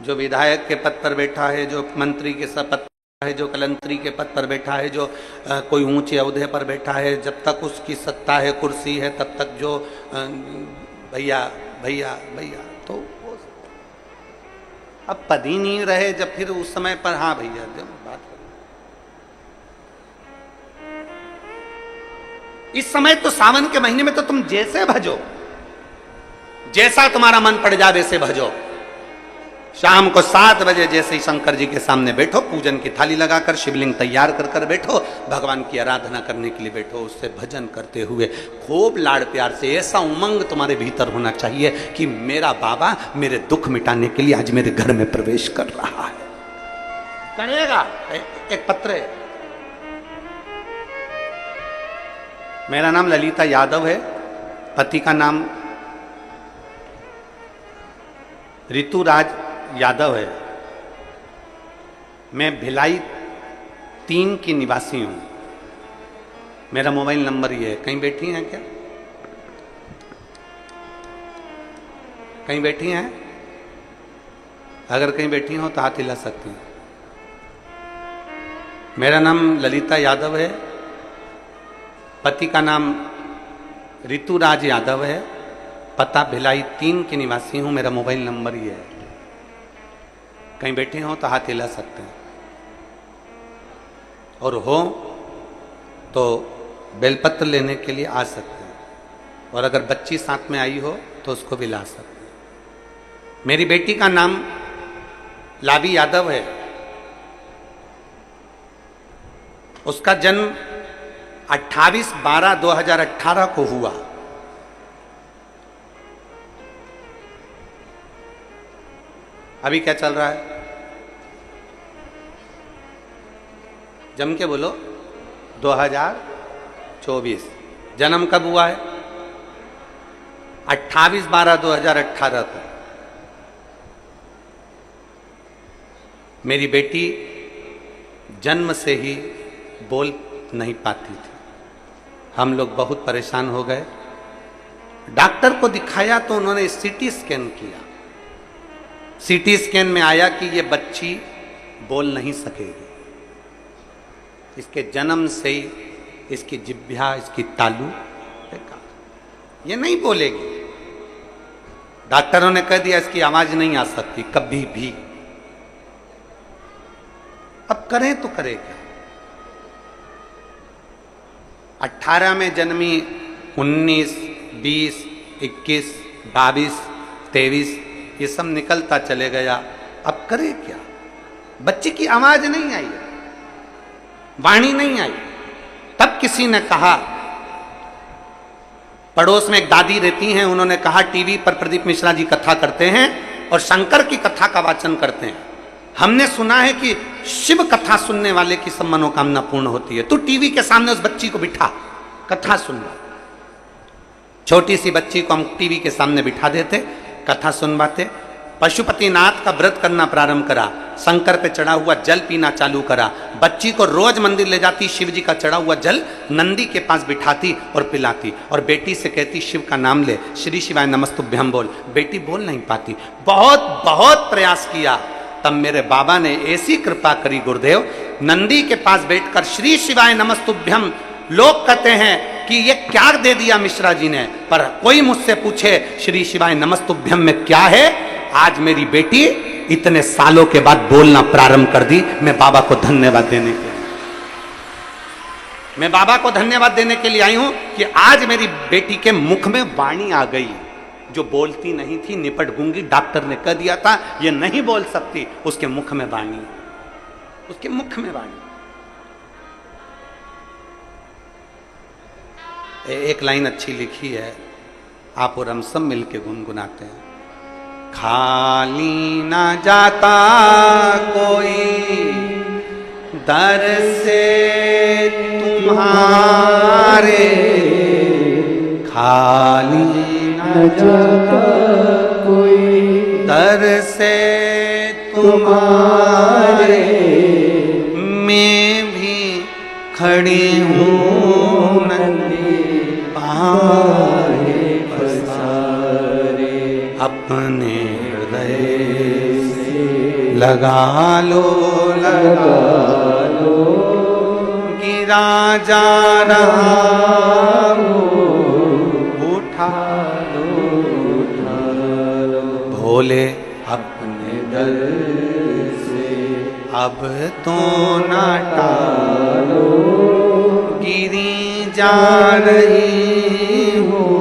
जो विधायक के पद पर बैठा है, जो मंत्री के पद पर है, जो कलंत्री के पद पर बैठा है, जो कोई ऊंचे ओहदे पर बैठा है, जब तक उसकी सत्ता है, कुर्सी है, तब तक जो भैया भैया भैया, तो वो अब पद ही नहीं रहे, जब फिर उस समय पर हाँ भैया जब बात। इस समय तो सावन के महीने में तो तुम जैसे भजो, जैसा तुम्हारा मन पड़ जाए वैसे भजो। शाम को 7 बजे जैसे ही शंकर जी के सामने बैठो, पूजन की थाली लगाकर शिवलिंग तैयार कर कर बैठो, भगवान की आराधना करने के लिए बैठो, उससे भजन करते हुए खूब लाड़ प्यार से। ऐसा उमंग तुम्हारे भीतर होना चाहिए कि मेरा बाबा मेरे दुख मिटाने के लिए आज मेरे घर में प्रवेश कर रहा है। करेगा। एक पत्र है, मेरा नाम ललिता यादव है, पति का नाम ऋतुराज यादव है, मैं भिलाई 3 की निवासी हूं। मेरा मोबाइल नंबर ये है। कहीं बैठी हैं क्या? कहीं बैठी हैं? अगर कहीं बैठी हो तो हाथ हिला सकती हैं। मेरा नाम ललिता यादव है, पति का नाम ऋतुराज यादव है, पता भिलाई 3 के निवासी हूं, मेरा मोबाइल नंबर ये है, कहीं बैठे हो तो हाथ हिला सकते हैं, और हो तो बेलपत्र लेने के लिए आ सकते हैं, और अगर बच्ची साथ में आई हो तो उसको भी ला सकते हैं। मेरी बेटी का नाम लावी यादव है, उसका जन्म 28/12/2018 को हुआ। अभी क्या चल रहा है? जम के बोलो। 2024। जन्म कब हुआ है? 28/12/2018 को। मेरी बेटी जन्म से ही बोल नहीं पाती थी। हम लोग बहुत परेशान हो गए, डॉक्टर को दिखाया तो उन्होंने सीटी स्कैन किया। सीटी स्कैन में आया कि ये बच्ची बोल नहीं सकेगी, इसके जन्म से ही इसकी जिह्वा, इसकी तालू बेकार, ये नहीं बोलेगी। डॉक्टरों ने कह दिया इसकी आवाज नहीं आ सकती कभी भी। अब करें तो करें क्या? 18 में जन्मी, 19, 20, 21, 22, 23 ये सब निकलता चले गया। अब करे क्या? बच्चे की आवाज नहीं आई, वाणी नहीं आई। तब किसी ने कहा, पड़ोस में एक दादी रहती हैं, उन्होंने कहा टीवी पर प्रदीप मिश्रा जी कथा करते हैं और शंकर की कथा का वाचन करते हैं। हमने सुना है कि शिव कथा सुनने वाले की सब मनोकामना पूर्ण होती है। तू टीवी के सामने उस बच्ची को बिठा, कथा सुनवा। छोटी सी बच्ची को हम टीवी के सामने बिठा देते, कथा सुनवाते। पशुपतिनाथ का व्रत करना प्रारंभ करा, शंकर पे चढ़ा हुआ जल पीना चालू करा। बच्ची को रोज मंदिर ले जाती, शिव जी का चढ़ा हुआ जल नंदी के पास बिठाती और पिलाती, और बेटी से कहती शिव का नाम ले, श्री शिवाय नमस्तुभ्यम बोल। बेटी बोल नहीं पाती, बहुत बहुत प्रयास किया। तब मेरे बाबा ने ऐसी कृपा करी गुरुदेव, नंदी के पास बैठकर श्री शिवाय नमस्तुभ्यम। लोग कहते हैं कि ये क्या दे दिया मिश्रा जी ने, पर कोई मुझसे पूछे श्री शिवाय नमस्तुभ्यम में क्या है, आज मेरी बेटी इतने सालों के बाद बोलना प्रारंभ कर दी। मैं बाबा को धन्यवाद देने के लिए, मैं बाबा को धन्यवाद देने के लिए आई हूं कि आज मेरी बेटी के मुख में वाणी आ गई। जो बोलती नहीं थी, निपट गूंगी, डॉक्टर ने कह दिया था ये नहीं बोल सकती, उसके मुख में वाणी, उसके मुख में वाणी। एक लाइन अच्छी लिखी है, आप और हम सब मिलके गुनगुनाते हैं। खाली ना जाता कोई दर से तुम्हारे, खाली ना जाता कोई दर से तुम्हारे, मैं भी खड़ी हूँ नंदी पाए पसारे, अपने हृदय से लगा लो, लगा लो, गिरा जा रहा हूँ, उठा लो, उठा लो, भोले अपने दर से अब तो ना टालो, गिरी जा रही हूँ,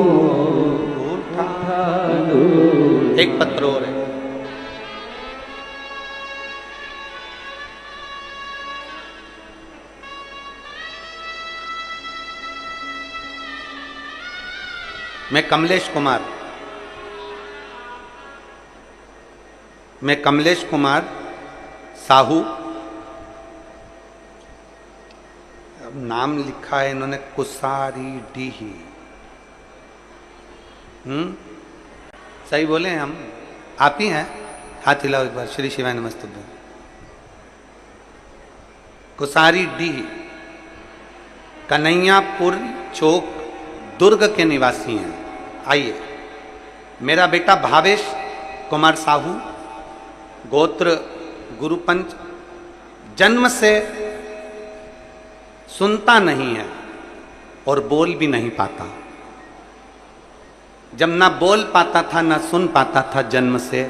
उठा लो। एक पत्र और है, मैं कमलेश कुमार साहू, नाम लिखा है इन्होंने कुसारी डीही। सही बोले हैं हम? आप ही हैं? हाथ हिलाओ एक बार, श्री शिवाय नमस्तुभ्यम। कुसारी डीही, कन्हैयापुर चौक, दुर्ग के निवासी हैं। आइए, मेरा बेटा भावेश कुमार साहू, गोत्र गुरुपंच, जन्म से सुनता नहीं है और बोल भी नहीं पाता। जब ना बोल पाता था ना सुन पाता था जन्म से,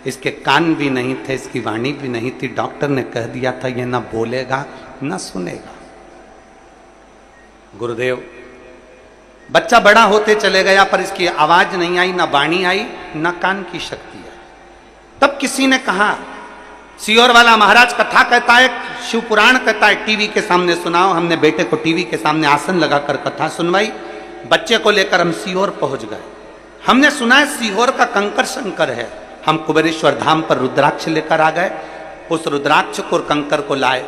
इसके कान भी नहीं थे, इसकी वाणी भी नहीं थी, डॉक्टर ने कह दिया था ये ना बोलेगा ना सुनेगा। गुरुदेव, बच्चा बड़ा होते चले गया पर इसकी आवाज नहीं आई, ना वाणी आई, ना कान की शक्ति आई। तब किसी ने कहा, सीहोर वाला महाराज कथा कहता है, शिव पुराण कहता है, टीवी के सामने सुनाओ। हमने बेटे को टीवी के सामने आसन लगाकर कथा सुनवाई। बच्चे को लेकर हम सीहोर पहुंच गए। हमने सुना है सीहोर का कंकर शंकर है। हम कुबेरेश्वर धाम पर रुद्राक्ष लेकर आ गए। उस रुद्राक्ष को और कंकर को लाए,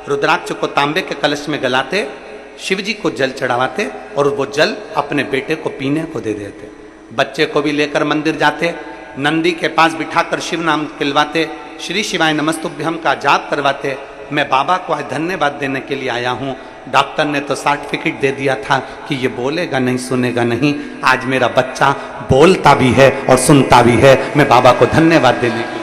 रुद्राक्ष को तांबे के कलश में गलाते, शिव जी को जल चढ़ावाते और वो जल अपने बेटे को पीने को दे देते। बच्चे को भी लेकर मंदिर जाते, नंदी के पास बिठाकर शिव नाम खिलवाते, श्री शिवाय नमस्तुभ्यम का जाप करवाते। मैं बाबा को आज धन्यवाद देने के लिए आया हूँ। डॉक्टर ने तो सर्टिफिकेट दे दिया था कि ये बोलेगा नहीं सुनेगा नहीं, आज मेरा बच्चा बोलता भी है और सुनता भी है। मैं बाबा को धन्यवाद देने के लिए।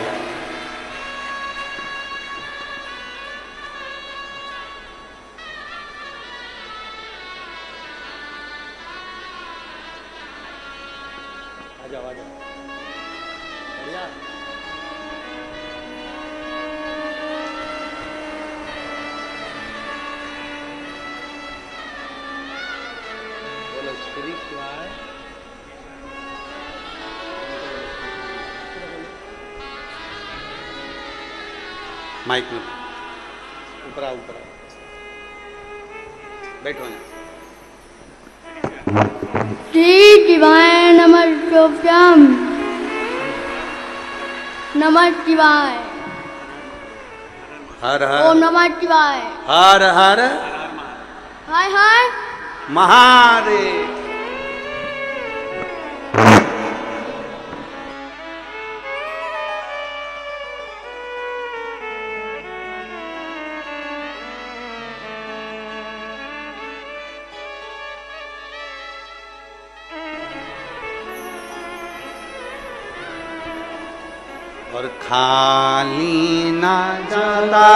माइक में ऊपर बैठो। श्री शिवाय नमस्तुभ्यम। नमः शिवाय। हर हर ओम नमः शिवाय। हर हर हाय हाय महादेव। और खाली ना जाता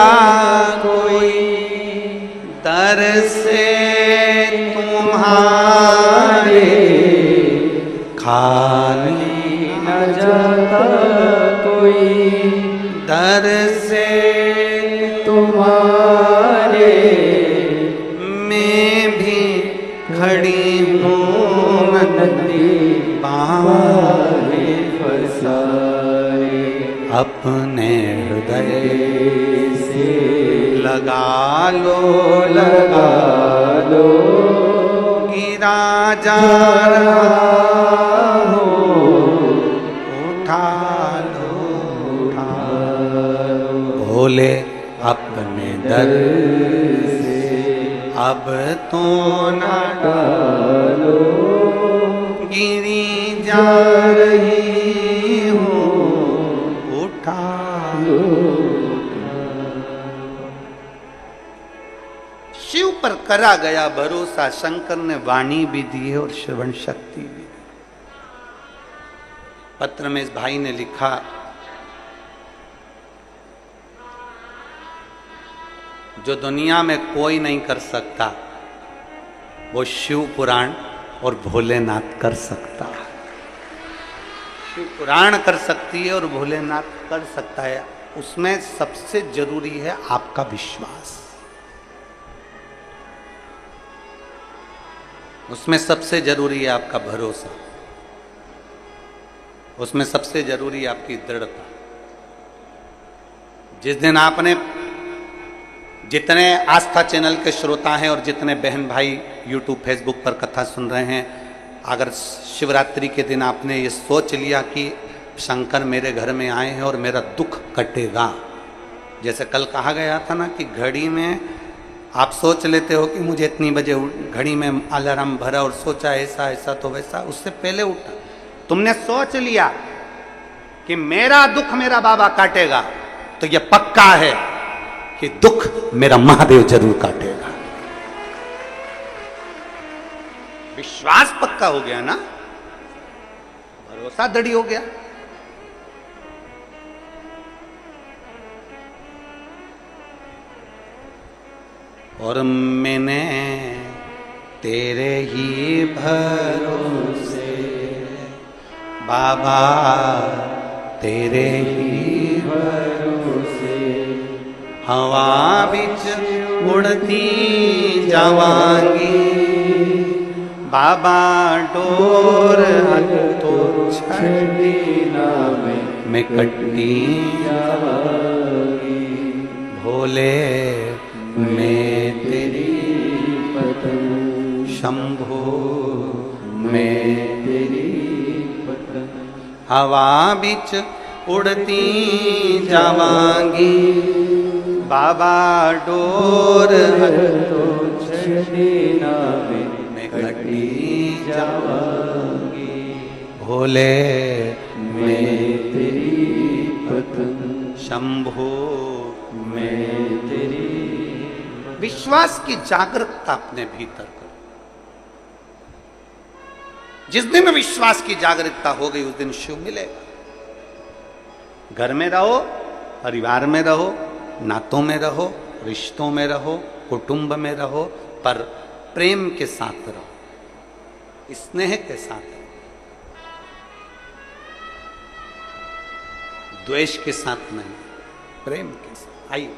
कोई दर से तुम्हारे, खाली ना जाता कोई दर से तुम्हारे, मैं भी खड़ी हूँ नदी पारे फसाए, अपने हृदय से लगा लो गिरा जा रहा हो, उठा लो भोले अपने दर से, अब तो ना डालो गिरी जा रही हूँ, उठा लो। शिव पर करा गया भरोसा, शंकर ने वाणी भी दी है और श्रवण शक्ति भी। पत्र में इस भाई ने लिखा, जो दुनिया में कोई नहीं कर सकता वो शिव पुराण और भोलेनाथ कर सकता है। शिव पुराण कर सकती है और भोलेनाथ कर सकता है। उसमें सबसे जरूरी है आपका विश्वास, उसमें सबसे जरूरी है आपका भरोसा, उसमें सबसे जरूरी है आपकी दृढ़ता। जिस दिन आपने, जितने आस्था चैनल के श्रोता हैं और जितने बहन भाई यूट्यूब फेसबुक पर कथा सुन रहे हैं, अगर शिवरात्रि के दिन आपने ये सोच लिया कि शंकर मेरे घर में आए हैं और मेरा दुख कटेगा, जैसे कल कहा गया था ना कि घड़ी में आप सोच लेते हो कि मुझे इतनी बजे घड़ी में अलार्म भरा और सोचा ऐसा ऐसा तो वैसा, उससे पहले उठा, तुमने सोच लिया कि मेरा दुख मेरा बाबा काटेगा, तो यह पक्का है कि दुख मेरा महादेव जरूर काटेगा। विश्वास पक्का हो गया ना, भरोसा दृढ़ हो गया। और मैंने तेरे ही भरोसे बाबा तेरे ही भरोसे हवा बिच उड़ती जावांगी बाबा डोर तो छड़ी में कट्टी जावांगी भोले मैं तेरी पतंग शंभो मैं तेरी हवा बिच उड़ती जावांगी बाबा डोर तो छड़ीना में कटी जावांगी भोले मैं तेरी पतंग शंभो मैं तेरी। विश्वास की जागरूकता अपने भीतर करो। जिस दिन विश्वास की जागरूकता हो गई उस दिन शिव मिलेगा। घर में रहो, परिवार में रहो, नातों में रहो, रिश्तों में रहो, कुटुंब में रहो, पर प्रेम के साथ रहो, स्नेह के साथ रहो, द्वेष के साथ नहीं, प्रेम के साथ। आइए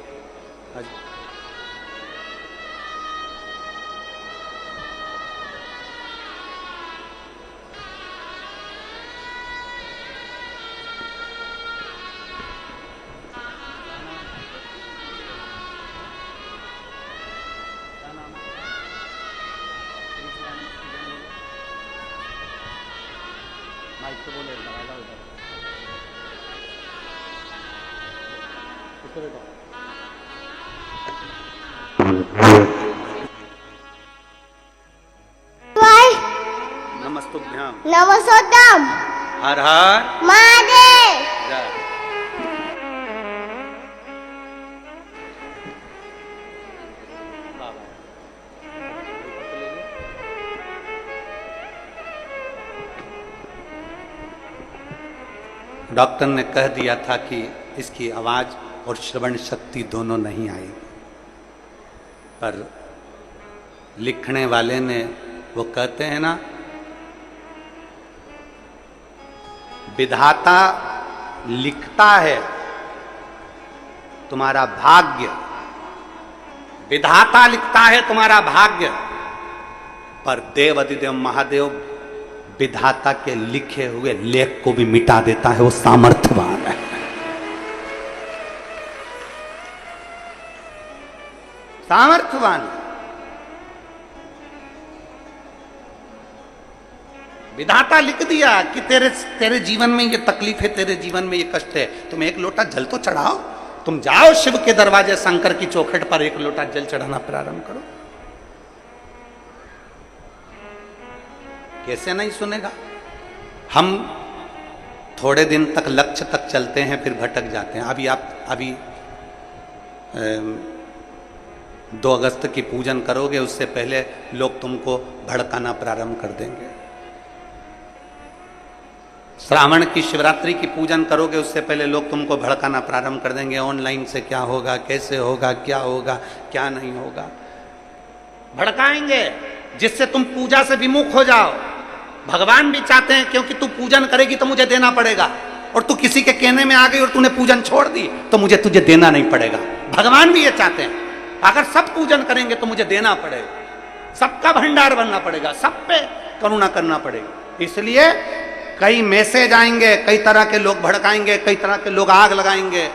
नमस्तुभ्याम नमस्तोत्तम हर हर महादेव। जय। डॉक्टर ने कह दिया था कि इसकी आवाज और श्रवण शक्ति दोनों नहीं आएगी, पर लिखने वाले ने वो कहते हैं ना, विधाता लिखता है तुम्हारा भाग्य, विधाता लिखता है तुम्हारा भाग्य, पर देव अधिदेव महादेव विधाता के लिखे हुए लेख को भी मिटा देता है। वो सामर्थ्यवान है। सामर्थ्यवान। विधाता लिख दिया कि तेरे जीवन में ये तकलीफ है, तेरे जीवन में ये कष्ट है, तुम एक लोटा जल तो चढ़ाओ। तुम जाओ शिव के दरवाजे, शंकर की चौखट पर एक लोटा जल चढ़ाना प्रारंभ करो। कैसे नहीं सुनेगा? हम थोड़े दिन तक लक्ष्य तक चलते हैं, फिर भटक जाते हैं। अभी 2 अगस्त की पूजन करोगे, उससे पहले लोग तुमको भड़काना प्रारंभ कर देंगे। श्रावण की शिवरात्रि की पूजन करोगे, उससे पहले लोग तुमको भड़काना प्रारंभ कर देंगे। ऑनलाइन से क्या होगा, कैसे होगा, क्या नहीं होगा, भड़काएंगे, जिससे तुम पूजा से विमुख हो जाओ। भगवान भी चाहते हैं, क्योंकि तू पूजन करेगी तो मुझे देना पड़ेगा, और तू किसी के कहने में आ गई और तूने पूजन छोड़ दी तो तुझे देना नहीं पड़ेगा। भगवान भी ये चाहते हैं, अगर सब पूजन करेंगे तो मुझे देना पड़ेगा, सबका भंडार बनना पड़ेगा, सब पे करुणा करना पड़ेगा। इसलिए कई मैसेज आएंगे, कई तरह के लोग भड़काएंगे, कई तरह के लोग आग लगाएंगे।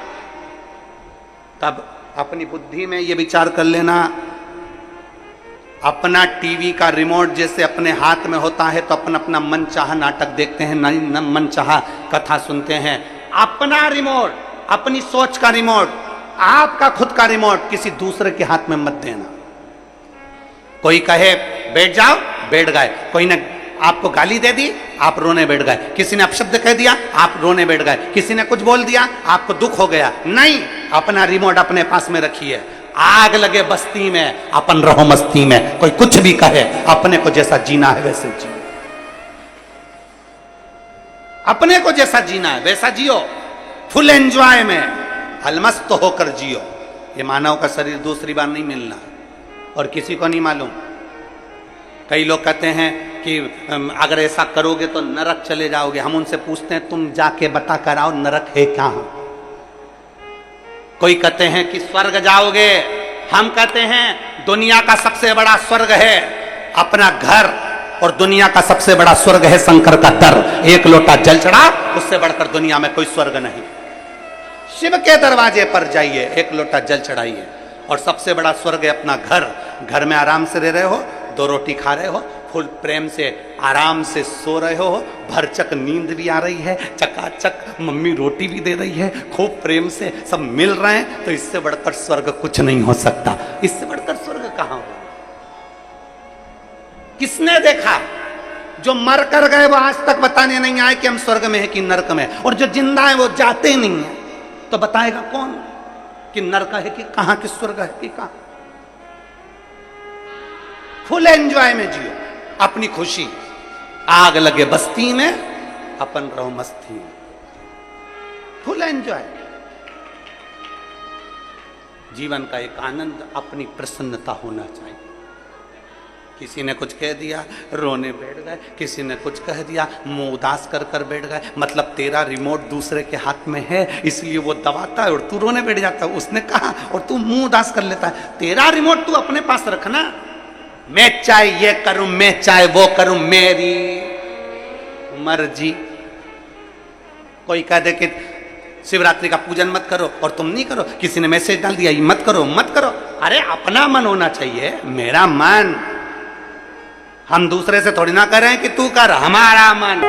तब अपनी बुद्धि में ये विचार कर लेना, अपना टीवी का रिमोट जैसे अपने हाथ में होता है तो अपना मन चाहा नाटक देखते हैं, मन चाहा कथा सुनते हैं। अपना रिमोट, अपनी सोच का रिमोट, आपका खुद का रिमोट किसी दूसरे के हाथ में मत देना। कोई कहे बैठ जाओ, बैठ गए। कोई ने आपको गाली दे दी, आप रोने बैठ गए। किसी ने अपशब्द कह दिया, आप रोने बैठ गए। किसी ने कुछ बोल दिया, आपको दुख हो गया। नहीं, अपना रिमोट अपने पास में रखिए। आग लगे बस्ती में, अपन रहो मस्ती में। कोई कुछ भी कहे, अपने को जैसा जीना है वैसे जियो, अपने को जैसा जीना है वैसा जियो, फुल एंजॉय में अलमस्त होकर जियो। ये मानव का शरीर दूसरी बार नहीं मिलना, और किसी को नहीं मालूम। कई लोग कहते हैं कि अगर ऐसा करोगे तो नरक चले जाओगे। हम उनसे पूछते हैं तुम जाके बता कर आओ नरक है क्या? कोई कहते हैं कि स्वर्ग जाओगे, हम कहते हैं दुनिया का सबसे बड़ा स्वर्ग है अपना घर, और दुनिया का सबसे बड़ा स्वर्ग है शंकर का दर। एक लोटा जल चढ़ा, उससे बढ़कर दुनिया में कोई स्वर्ग नहीं। शिव के दरवाजे पर जाइए, एक लोटा जल चढ़ाइए, और सबसे बड़ा स्वर्ग है अपना घर। घर में आराम से रह रहे हो, 2 रोटी खा रहे हो, फुल प्रेम से आराम से सो रहे हो, भरचक नींद भी आ रही है, चकाचक मम्मी रोटी भी दे रही है, खूब प्रेम से सब मिल रहे हैं, तो इससे बढ़कर स्वर्ग कुछ नहीं हो सकता। इससे बढ़कर स्वर्ग कहां हो? किसने देखा? जो मर कर गए वो आज तक बताने नहीं आए कि हम स्वर्ग में हैं कि नरक में, और जो जिंदा है वो जाते नहीं है, तो बताएगा कौन कि नरक है कि कहां, कि स्वर्ग है कि कहां? फुल एंजॉय में जियो अपनी खुशी, आग लगे बस्ती में, अपन रहो मस्ती में, फुल एंजॉय। जीवन का एक आनंद, अपनी प्रसन्नता होना चाहिए। किसी ने कुछ कह दिया रोने बैठ गए, किसी ने कुछ कह दिया मुंह उदास कर कर बैठ गए, मतलब तेरा रिमोट दूसरे के हाथ में है इसलिए वो दबाता है और तू रोने बैठ जाता है। उसने कहा और तू मुंह उदास कर लेता है। तेरा रिमोट तू अपने पास रखना। मैं चाहे ये करूं, मैं चाहे वो करूं, मेरी मर्जी। कोई कह दे कि शिवरात्रि का पूजन मत करो और तुम नहीं करो, किसी ने मैसेज डाल दिया मत करो मत करो। अरे अपना मन होना चाहिए, मेरा मन। हम दूसरे से थोड़ी ना कर रहे हैं कि तू कर, हमारा मन।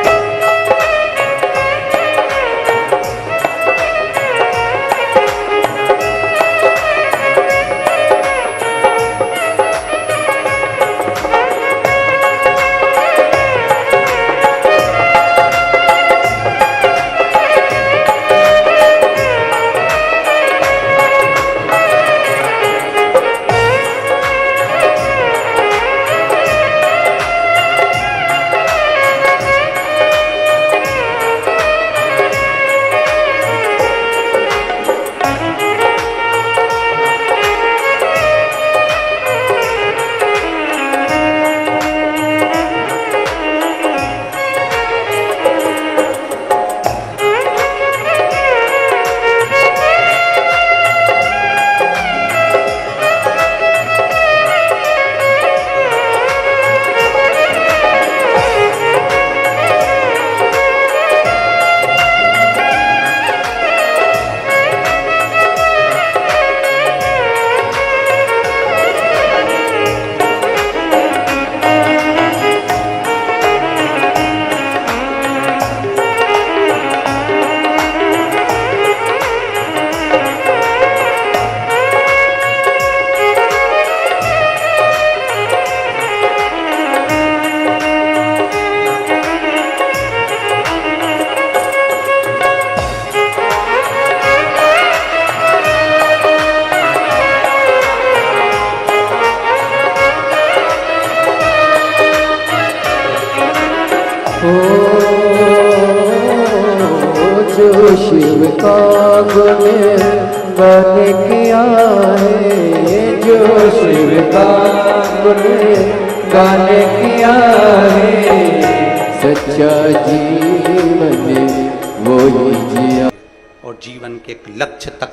जो शिव का गुण गाने किया है, जो शिव का गुण गाने किया है, सच्चा जीवन वो ही जिया। और जीवन के एक लक्ष्य तक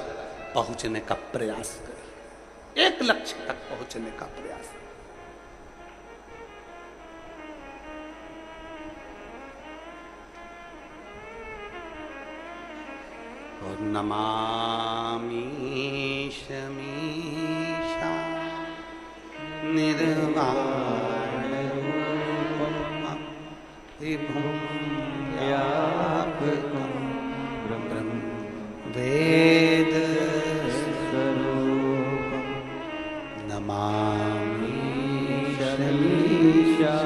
पहुंचने का प्रयास करें, एक लक्ष्य तक पहुंचने का प्रयास। और नमामि शमीशा निर्वाण रूपम विभुं व्यापकं ब्रह्म वेद स्वरूपम। नमामि शमीशा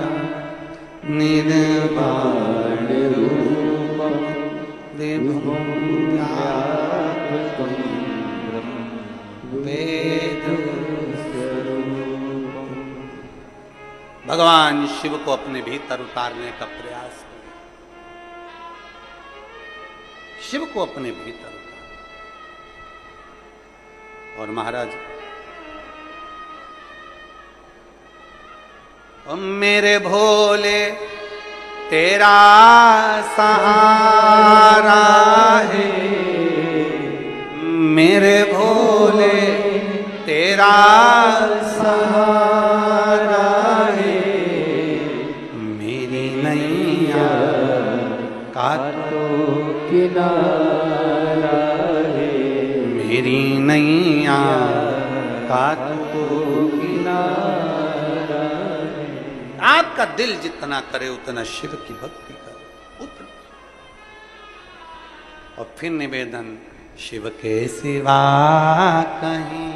निर्वाण रूपम विभुं व्यापकं ब्रह्म वेद स्वरूपम। भगवान शिव को अपने भीतर उतारने का प्रयास करें, शिव को अपने भीतर उतार। और महाराज मेरे भोले तेरा सहारा है, मेरे भोले तेरा सहारा है, मेरी नैया का तो किनारा है, मेरी नैया का तो किनारा है। आपका दिल जितना करे उतना शिव की भक्ति करो, उतना। और फिर निवेदन, शिव के सिवा कहीं,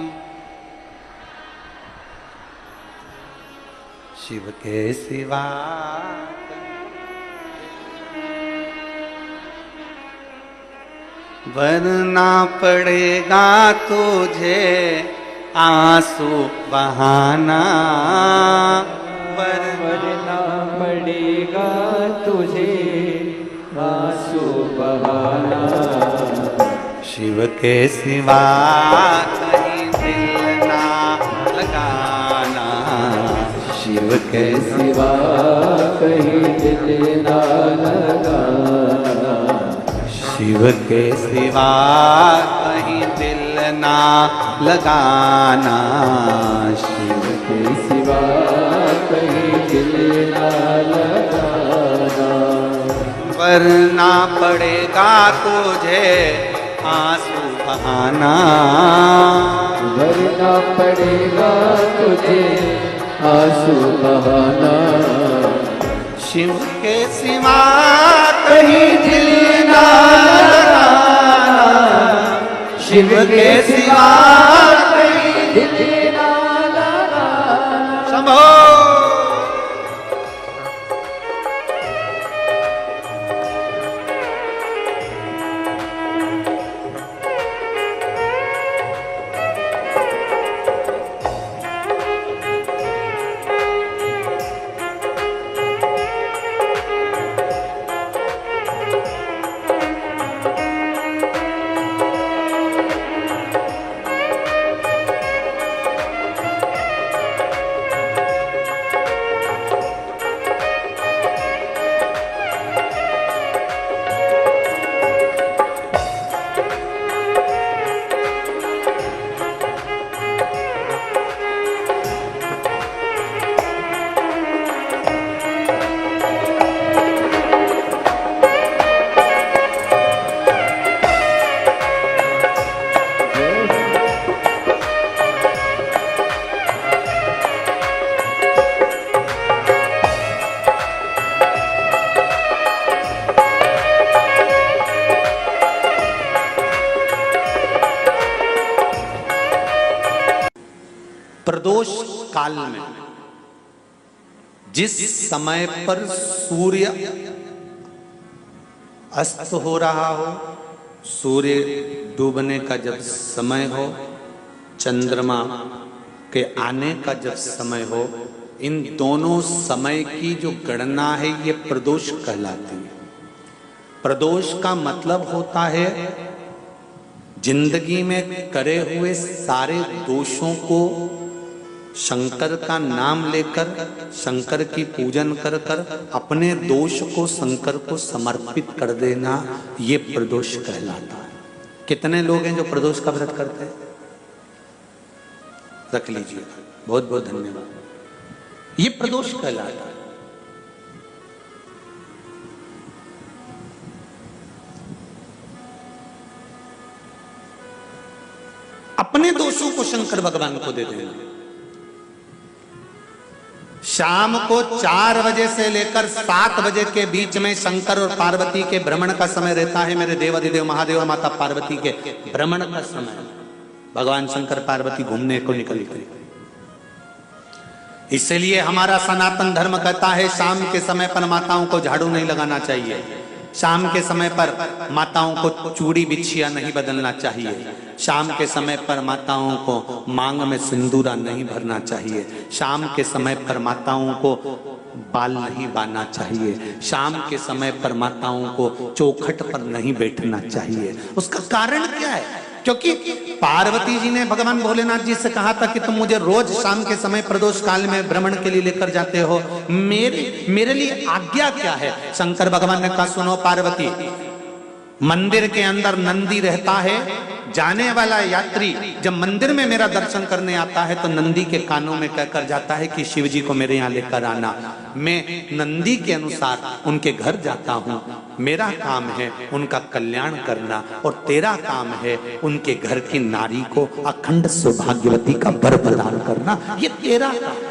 शिव के सिवा वरना पड़ेगा तुझे आंसू बहाना, वरना पड़ेगा तुझे आंसू बहाना। शिव के सिवा कहीं दिल ना लगाना, शिव के सिवा कहीं दिल ना लगाना, शिव के सिवा कहीं दिल ना लगाना, शिव के सिवा कहीं दिल ना लगाना। वरना पड़ेगा तुझे आंसू बहाना, वरना पड़ेगा तुझे आंसू बहाना। शिव के सिवा कहीं दिल ना लगाना, शिव के सिवा कहीं दिल ना लगाना। शंभो। प्रदोष काल में जिस समय पर सूर्य अस्त हो रहा हो, सूर्य डूबने का जब समय हो, चंद्रमा के आने का जब समय हो, इन दोनों समय की जो गणना है ये प्रदोष कहलाती है। प्रदोष का मतलब होता है जिंदगी में करे हुए सारे दोषों को शंकर का नाम लेकर, शंकर की पूजन कर कर अपने दोष को शंकर को समर्पित कर देना, ये प्रदोष कहलाता है। कितने लोग हैं जो प्रदोष का व्रत करते हैं? रख लीजिए, बहुत बहुत धन्यवाद। ये प्रदोष कहलाता है। अपने दोषों को शंकर भगवान को दे देना। शाम को 4 बजे से लेकर 7 बजे के बीच में शंकर और पार्वती के भ्रमण का समय रहता है। मेरे देवाधिदेव महादेव और माता पार्वती के भ्रमण का समय, भगवान शंकर पार्वती घूमने को निकल गए। इसलिए हमारा सनातन धर्म कहता है शाम के समय पर माताओं को झाड़ू नहीं लगाना चाहिए, शाम के समय पर माताओं को चूड़ी बिछिया नहीं बदलना चाहिए, शाम के समय पर माताओं को मांग में सिंदूरा नहीं भरना चाहिए, शाम के समय पर माताओं को बाल नहीं बांधना चाहिए, शाम के समय पर माताओं को चौखट पर नहीं बैठना चाहिए। उसका कारण क्या है? क्योंकि पार्वती जी ने भगवान भोलेनाथ जी से कहा था कि तुम मुझे रोज शाम के समय प्रदोष काल में भ्रमण के लिए लेकर जाते हो, मेरे लिए आज्ञा क्या है। शंकर भगवान ने कहा सुनो पार्वती, मंदिर के अंदर नंदी रहता है, जाने वाला यात्री जब मंदिर में मेरा दर्शन करने आता है तो नंदी के कानों में कहकर जाता है कि शिव जी को मेरे यहाँ लेकर आना। मैं नंदी के अनुसार उनके घर जाता हूँ, मेरा काम है उनका कल्याण करना और तेरा काम है उनके घर की नारी को अखंड सौभाग्यवती का वर प्रदान करना, ये तेरा काम।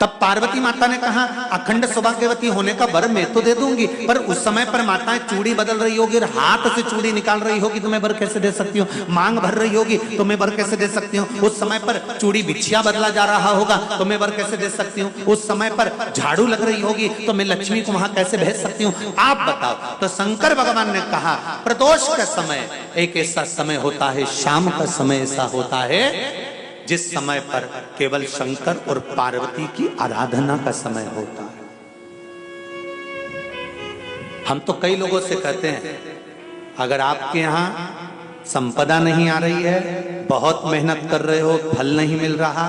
तब पार्वती माता ने कहा अखंड सौभाग्यवती होने का वर मैं तो दे दूंगी, पर उस समय पर माताएं चूड़ी बदल रही होगी, हाथ से चूड़ी निकाल रही होगी तो मैं वर कैसे दे सकती हूँ, मांग भर रही होगी तो मैं वर कैसे दे सकती हूँ, उस समय पर चूड़ी बिछिया बदला जा रहा होगा तो मैं वर कैसे दे सकती हूँ, उस समय पर झाड़ू लग रही होगी तो मैं लक्ष्मी को वहां कैसे भेज सकती हूँ, आप बताओ। तो शंकर भगवान ने कहा प्रदोष का समय एक ऐसा समय होता है, शाम का समय ऐसा होता है जिस समय पर केवल शंकर और पार्वती की आराधना का समय होता है। हम तो कई लोगों से कहते हैं अगर आपके यहां संपदा नहीं आ रही है, बहुत मेहनत कर रहे हो, फल नहीं मिल रहा,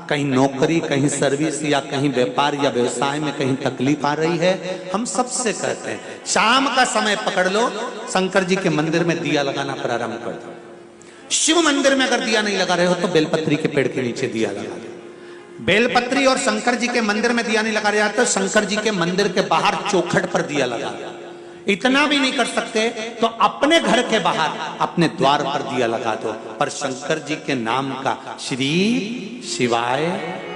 कहीं नौकरी, कहीं सर्विस या कहीं व्यापार या व्यवसाय में कहीं तकलीफ आ रही है, हम सबसे कहते हैं शाम का समय पकड़ लो, शंकर जी के मंदिर में दिया लगाना प्रारंभ कर दो। शिव मंदिर में अगर दिया नहीं लगा रहे हो तो बेलपत्री के पेड़ के नीचे दिया लगा दो। बेलपत्री और शंकर जी के मंदिर में दिया नहीं लगा रहे तो शंकर जी के मंदिर के बाहर चौखट पर दिया लगा दो। इतना भी नहीं कर सकते तो अपने घर के बाहर अपने द्वार पर दिया लगा दो, पर शंकर जी के नाम का श्री शिवाय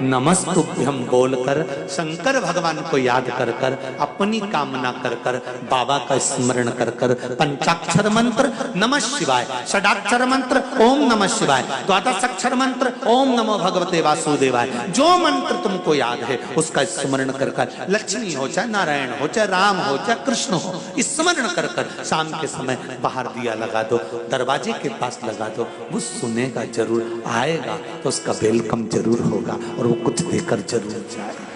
नमस्तुभ्यम बोलकर शंकर भगवान को याद कर कर अपनी कामना कर कर बाबा का स्मरण कर कर पंचाक्षर मंत्र नमः शिवाय, षडाक्षर मंत्र ओम नमः शिवाय, द्वादशाक्षर मंत्र ओम नमो भगवते वासुदेवाय, जो मंत्र तुमको याद है उसका स्मरण कर कर लक्ष्मी हो चाहे नारायण हो चाहे राम हो चाहे कृष्ण हो स्मरण कर कर शाम के समय बाहर दिया लगा दो, दरवाजे के पास लगा दो, वो सुनेगा जरूर, आएगा तो उसका वेलकम जरूर होगा और वो कुछ देकर जरूर जाएगा।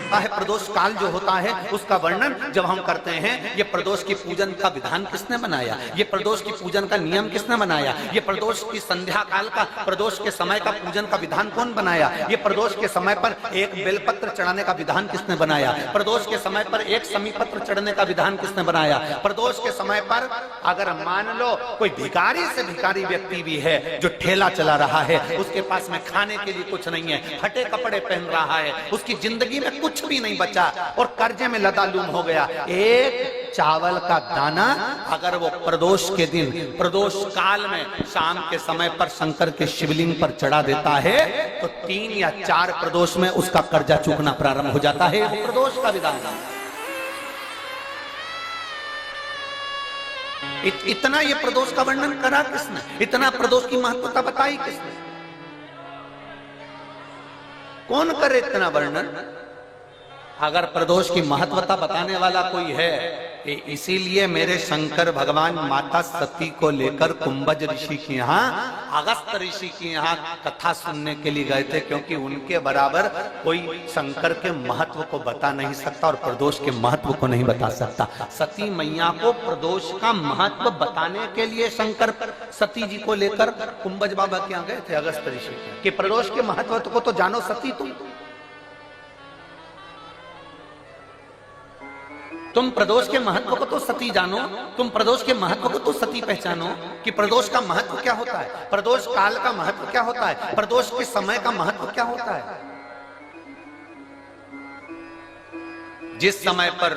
है प्रदोष काल जो होता है उसका वर्णन जब हम करते हैं, ये प्रदोष की पूजन का विधान किसने बनाया, ये प्रदोष की पूजन का नियम किसने बनाया, ये प्रदोष की संध्या काल का प्रदोष के समय का पूजन का विधान कौन बनाया, ये प्रदोष के समय पर एक बेलपत्र चढ़ाने का विधान किसने बनाया, प्रदोष के समय पर एक समीपत्र चढ़ने का विधान किसने बनाया, प्रदोष के समय पर अगर मान लो कोई भिखारी से भिखारी व्यक्ति भी है जो ठेला चला रहा है, उसके पास में खाने के लिए कुछ नहीं है, फटे कपड़े पहन रहा है, उसकी जिंदगी में कुछ भी नहीं बचा और कर्जे में लदालूम हो गया, एक चावल का दाना अगर वो प्रदोष के दिन प्रदोष काल में शाम के समय पर शंकर के शिवलिंग पर चढ़ा देता है तो 3 या 4 प्रदोष में उसका कर्जा चूकना प्रारंभ हो जाता है। प्रदोष का विधान इतना ये प्रदोष का वर्णन करा किसने, इतना प्रदोष की महत्वता बताई किसने, कौन करे इतना वर्णन। अगर प्रदोष की महत्वता बताने वाला कोई है, इसीलिए मेरे शंकर भगवान माता सती को लेकर कुंभज ऋषि के यहाँ, अगस्त ऋषि के यहाँ कथा सुनने के लिए गए थे, क्योंकि उनके बराबर कोई शंकर के महत्व को बता नहीं सकता और प्रदोष के महत्व को नहीं बता सकता। सती मैया को प्रदोष का महत्व बताने के लिए शंकर सती जी को लेकर कुंभज बाबा के यहाँ गए थे अगस्त ऋषि, कि प्रदोष के महत्व को तो जानो सती, तुम प्रदोष के महत्व को तो सती जानो, तुम प्रदोष के महत्व को तो सती पहचानो कि प्रदोष का महत्व क्या होता है, प्रदोष काल का महत्व क्या होता है, प्रदोष के समय का महत्व क्या होता है। जिस समय पर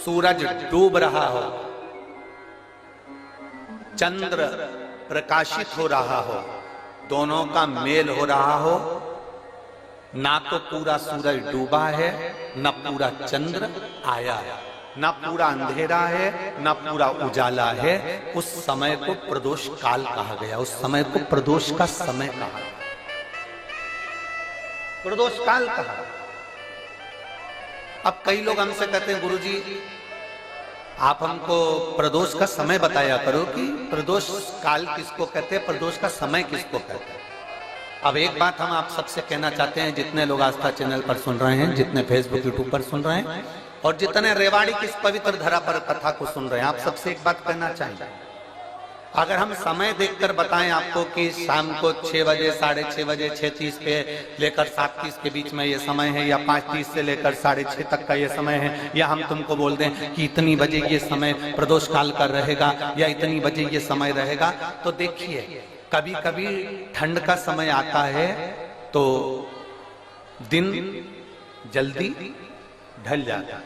सूरज डूब रहा हो, चंद्र प्रकाशित हो रहा हो, दोनों का मेल हो रहा हो, ना तो पूरा सूरज डूबा है, ना पूरा चंद्र आया है, ना पूरा अंधेरा है, ना पूरा उजाला है, उस समय को प्रदोष काल कहा गया, उस समय को प्रदोष का समय कहा, प्रदोष काल कहा। अब कई लोग हमसे कहते हैं गुरुजी आप हमको प्रदोष का समय बताया करो कि प्रदोष काल किसको कहते हैं, प्रदोष का समय किसको कहते हैं। अब एक बात हम आप सबसे कहना चाहते हैं, जितने लोग आस्था चैनल पर सुन रहे हैं, जितने फेसबुक यूट्यूब पर सुन रहे हैं, और जितने रेवाड़ी की इस पवित्र धरा पर कथा को सुन रहे हैं, आप सबसे एक बात कहना चाहिए, अगर हम समय देखकर बताएं आपको कि शाम को 6 बजे, 6:30 बजे, 6:30 पे लेकर 7:30 के बीच में ये समय है, या 5:30 से लेकर 6:30 तक का ये समय है, या हम तुमको बोल दें कि इतनी बजे ये समय प्रदोष काल का रहेगा या इतनी बजे ये समय रहेगा, तो देखिए कभी कभी ठंड का समय आता है तो दिन जल्दी ढल जाता है,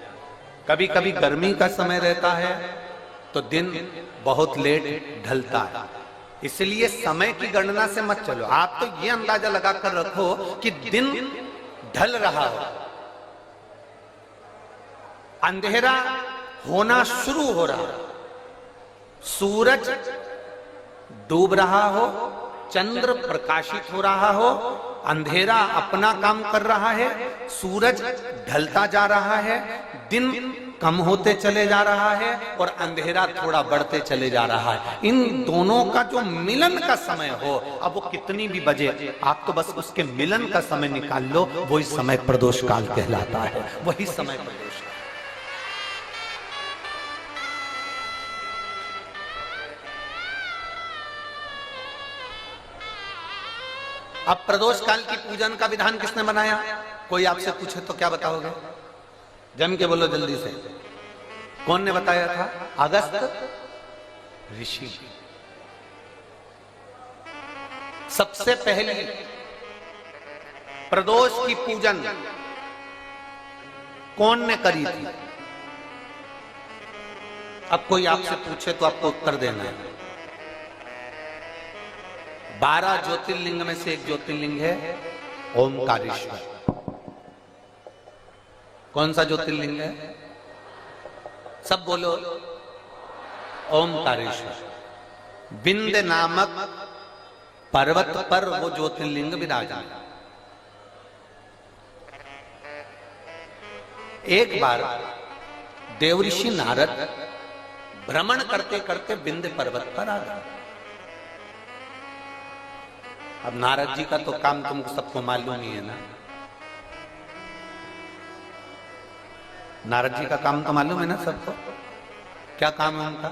कभी कभी गर्मी का समय रहता है तो दिन बहुत लेट ढलता है। इसलिए समय की गणना से मत चलो, आप तो ये अंदाजा लगाकर रखो कि दिन ढल रहा हो, अंधेरा होना शुरू हो रहा हो, सूरज डूब रहा हो, चंद्र प्रकाशित हो रहा हो, अंधेरा अपना काम कर रहा है, सूरज ढलता जा रहा है, दिन कम होते चले जा रहा है और अंधेरा थोड़ा बढ़ते चले जा रहा है। इन दोनों का जो मिलन का समय हो, अब वो कितनी भी बजे, आप तो बस उसके मिलन का समय निकाल लो, वही समय प्रदोष काल कहलाता है, वही समय प्रदोष काल। अब प्रदोष काल की पूजन का विधान किसने बनाया? कोई आपसे पूछे तो क्या बताओगे? जम के बोलो जल्दी से, कौन ने बताया था? अगस्त ऋषि। सबसे पहले प्रदोष की पूजन कौन ने करी थी? अब कोई आपसे पूछे तो आपको उत्तर देना है। 12 ज्योतिर्लिंग में से एक ज्योतिर्लिंग है ओमकारेश्वर। कौन सा ज्योतिर्लिंग है? सब बोलो। ओमकारेश्वर। विंध्य नामक पर्वत पर वो ज्योतिर्लिंग विराजमान। एक बार देवऋषि नारद भ्रमण करते करते विंध्य पर्वत पर आ गए। अब नारद जी का तो काम तुमको सबको मालूम ही है ना। नारद जी का काम तो मालूम है ना सबको। क्या काम है उनका?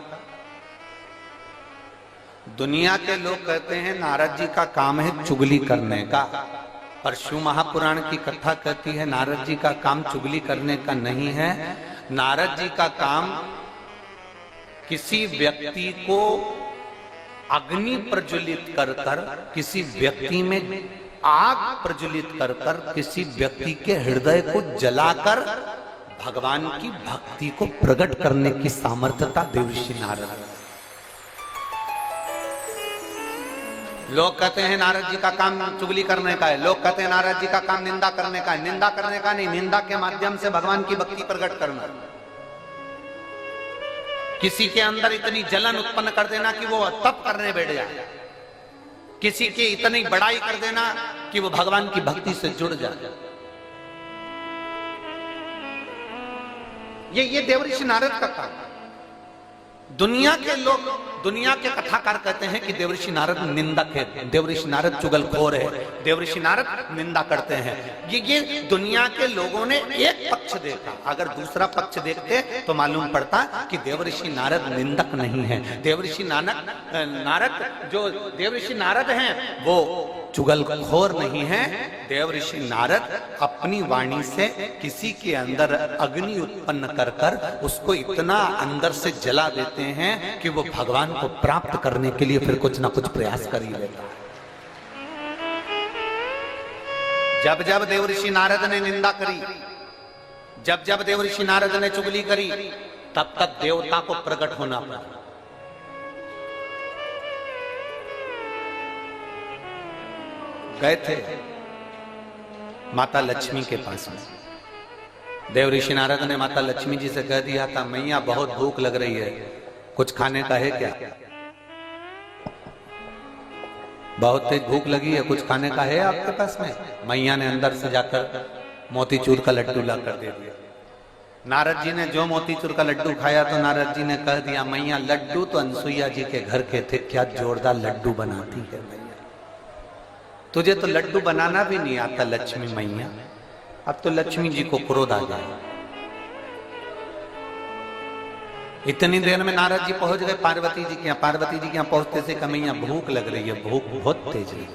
दुनिया के लोग कहते हैं नारद जी का काम है चुगली करने का, पर शिव महापुराण की कथा कहती है नारद जी का काम चुगली करने का नहीं है। नारद जी का काम किसी व्यक्ति को अग्नि प्रज्वलित कर कर, किसी व्यक्ति में आग प्रज्वलित कर कर, किसी व्यक्ति के हृदय को जलाकर भगवान की भक्ति को प्रकट करने की सामर्थ्यता देवऋषि नारद। लोग कहते हैं नारद जी का काम चुगली करने का है, लोग कहते हैं नारद जी का काम निंदा करने का है। निंदा करने का नहीं, निंदा के माध्यम से भगवान की भक्ति प्रकट करना। किसी के अंदर इतनी जलन उत्पन्न कर देना कि वो तप करने बैठ जाए, किसी की इतनी बड़ाई कर देना कि वो भगवान की भक्ति से जुड़ जाए। ये देवऋषि नारद का काम। दुनिया के लोग, दुनिया के कथाकार कहते हैं कि देवऋषि नारद निंदक है, देवऋषि नारद चुगलखोर है, देवऋषि नारद निंदा करते हैं। ये दुनिया के लोगों ने एक पक्ष देखा। अगर दूसरा पक्ष देखते तो मालूम पड़ता कि देवऋषि नारद निंदक नहीं है। देवऋषि नारद जो देवऋषि नारद हैं वो चुगलखोर नहीं है। देवऋषि नारद अपनी वाणी से किसी के अंदर अग्नि उत्पन्न कर कर उसको इतना अंदर से जला देते हैं कि वो भगवान को प्राप्त करने के लिए फिर कुछ ना कुछ प्रयास कर ही लेता है। जब जब देवऋषि नारद ने निंदा करी, जब जब देवऋषि नारद ने चुगली करी, तब तक देवता को प्रकट होना पड़ा। गए थे माता लक्ष्मी के पास में। देवऋषि नारद ने माता लक्ष्मी जी से कह दिया था, मैया बहुत भूख लग रही है, कुछ खाने का है क्या? बहुत तेज भूख लगी है, कुछ खाने का है आपके पास में? मैया ने अंदर से जाकर मोतीचूर का लड्डू ला कर दे दिया। नारद जी ने जो मोतीचूर का लड्डू खाया तो नारद जी ने कह दिया, मैया लड्डू तो अनसुईया जी के घर के थे, क्या जोरदार लड्डू बनाती है मैया, तुझे तो लड्डू बनाना भी नहीं आता लक्ष्मी मैया। अब तो लक्ष्मी जी को क्रोध आ गया। इतनी देर में नारद जी पहुंच गए पार्वती जी के यहाँ। पार्वती जी के यहाँ पहुंचते से कमैया भूख लग रही है, भूख बहुत तेज है।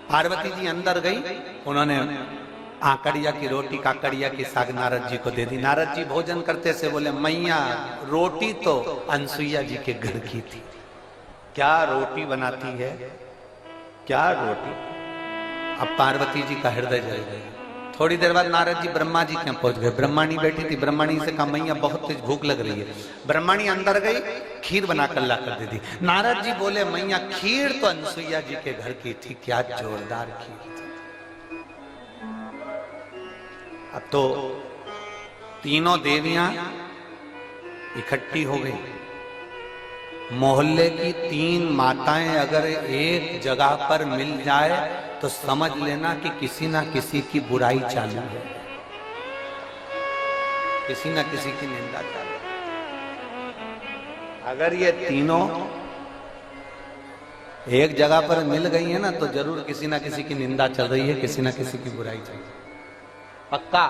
पार्वती जी अंदर गई, उन्होंने आकड़िया की रोटी काकड़िया की साग नारद जी को दे दी। नारद जी भोजन करते से बोले, मैया रोटी तो अनसुईया जी के घर की थी, क्या रोटी बनाती है, क्या रोटी। अब पार्वती जी का हृदय जल गया। थोड़ी देर बाद नारद जी ब्रह्मा जी के यहाँ पहुंच गए। ब्रह्माणी बैठी थी, ब्रह्माणी से कहा, मैया बहुत तेज भूख लग रही है। ब्रह्माणी अंदर गई, खीर बनाकर ला कर दे दी। नारद जी बोले, मैया खीर तो अनसुईया जी के घर की थी, क्या जोरदार खीर थी। अब तो तीनों देवियां इकट्ठी हो गई। मोहल्ले की 3 माताएं अगर एक जगह पर मिल जाए तो समझ लेना कि किसी ना किसी की बुराई चालू है, किसी ना किसी की निंदा चालू है। अगर ये तीनों एक जगह पर मिल गई है ना तो जरूर किसी ना किसी की निंदा चल रही है, किसी ना किसी की बुराई चल रही है, पक्का।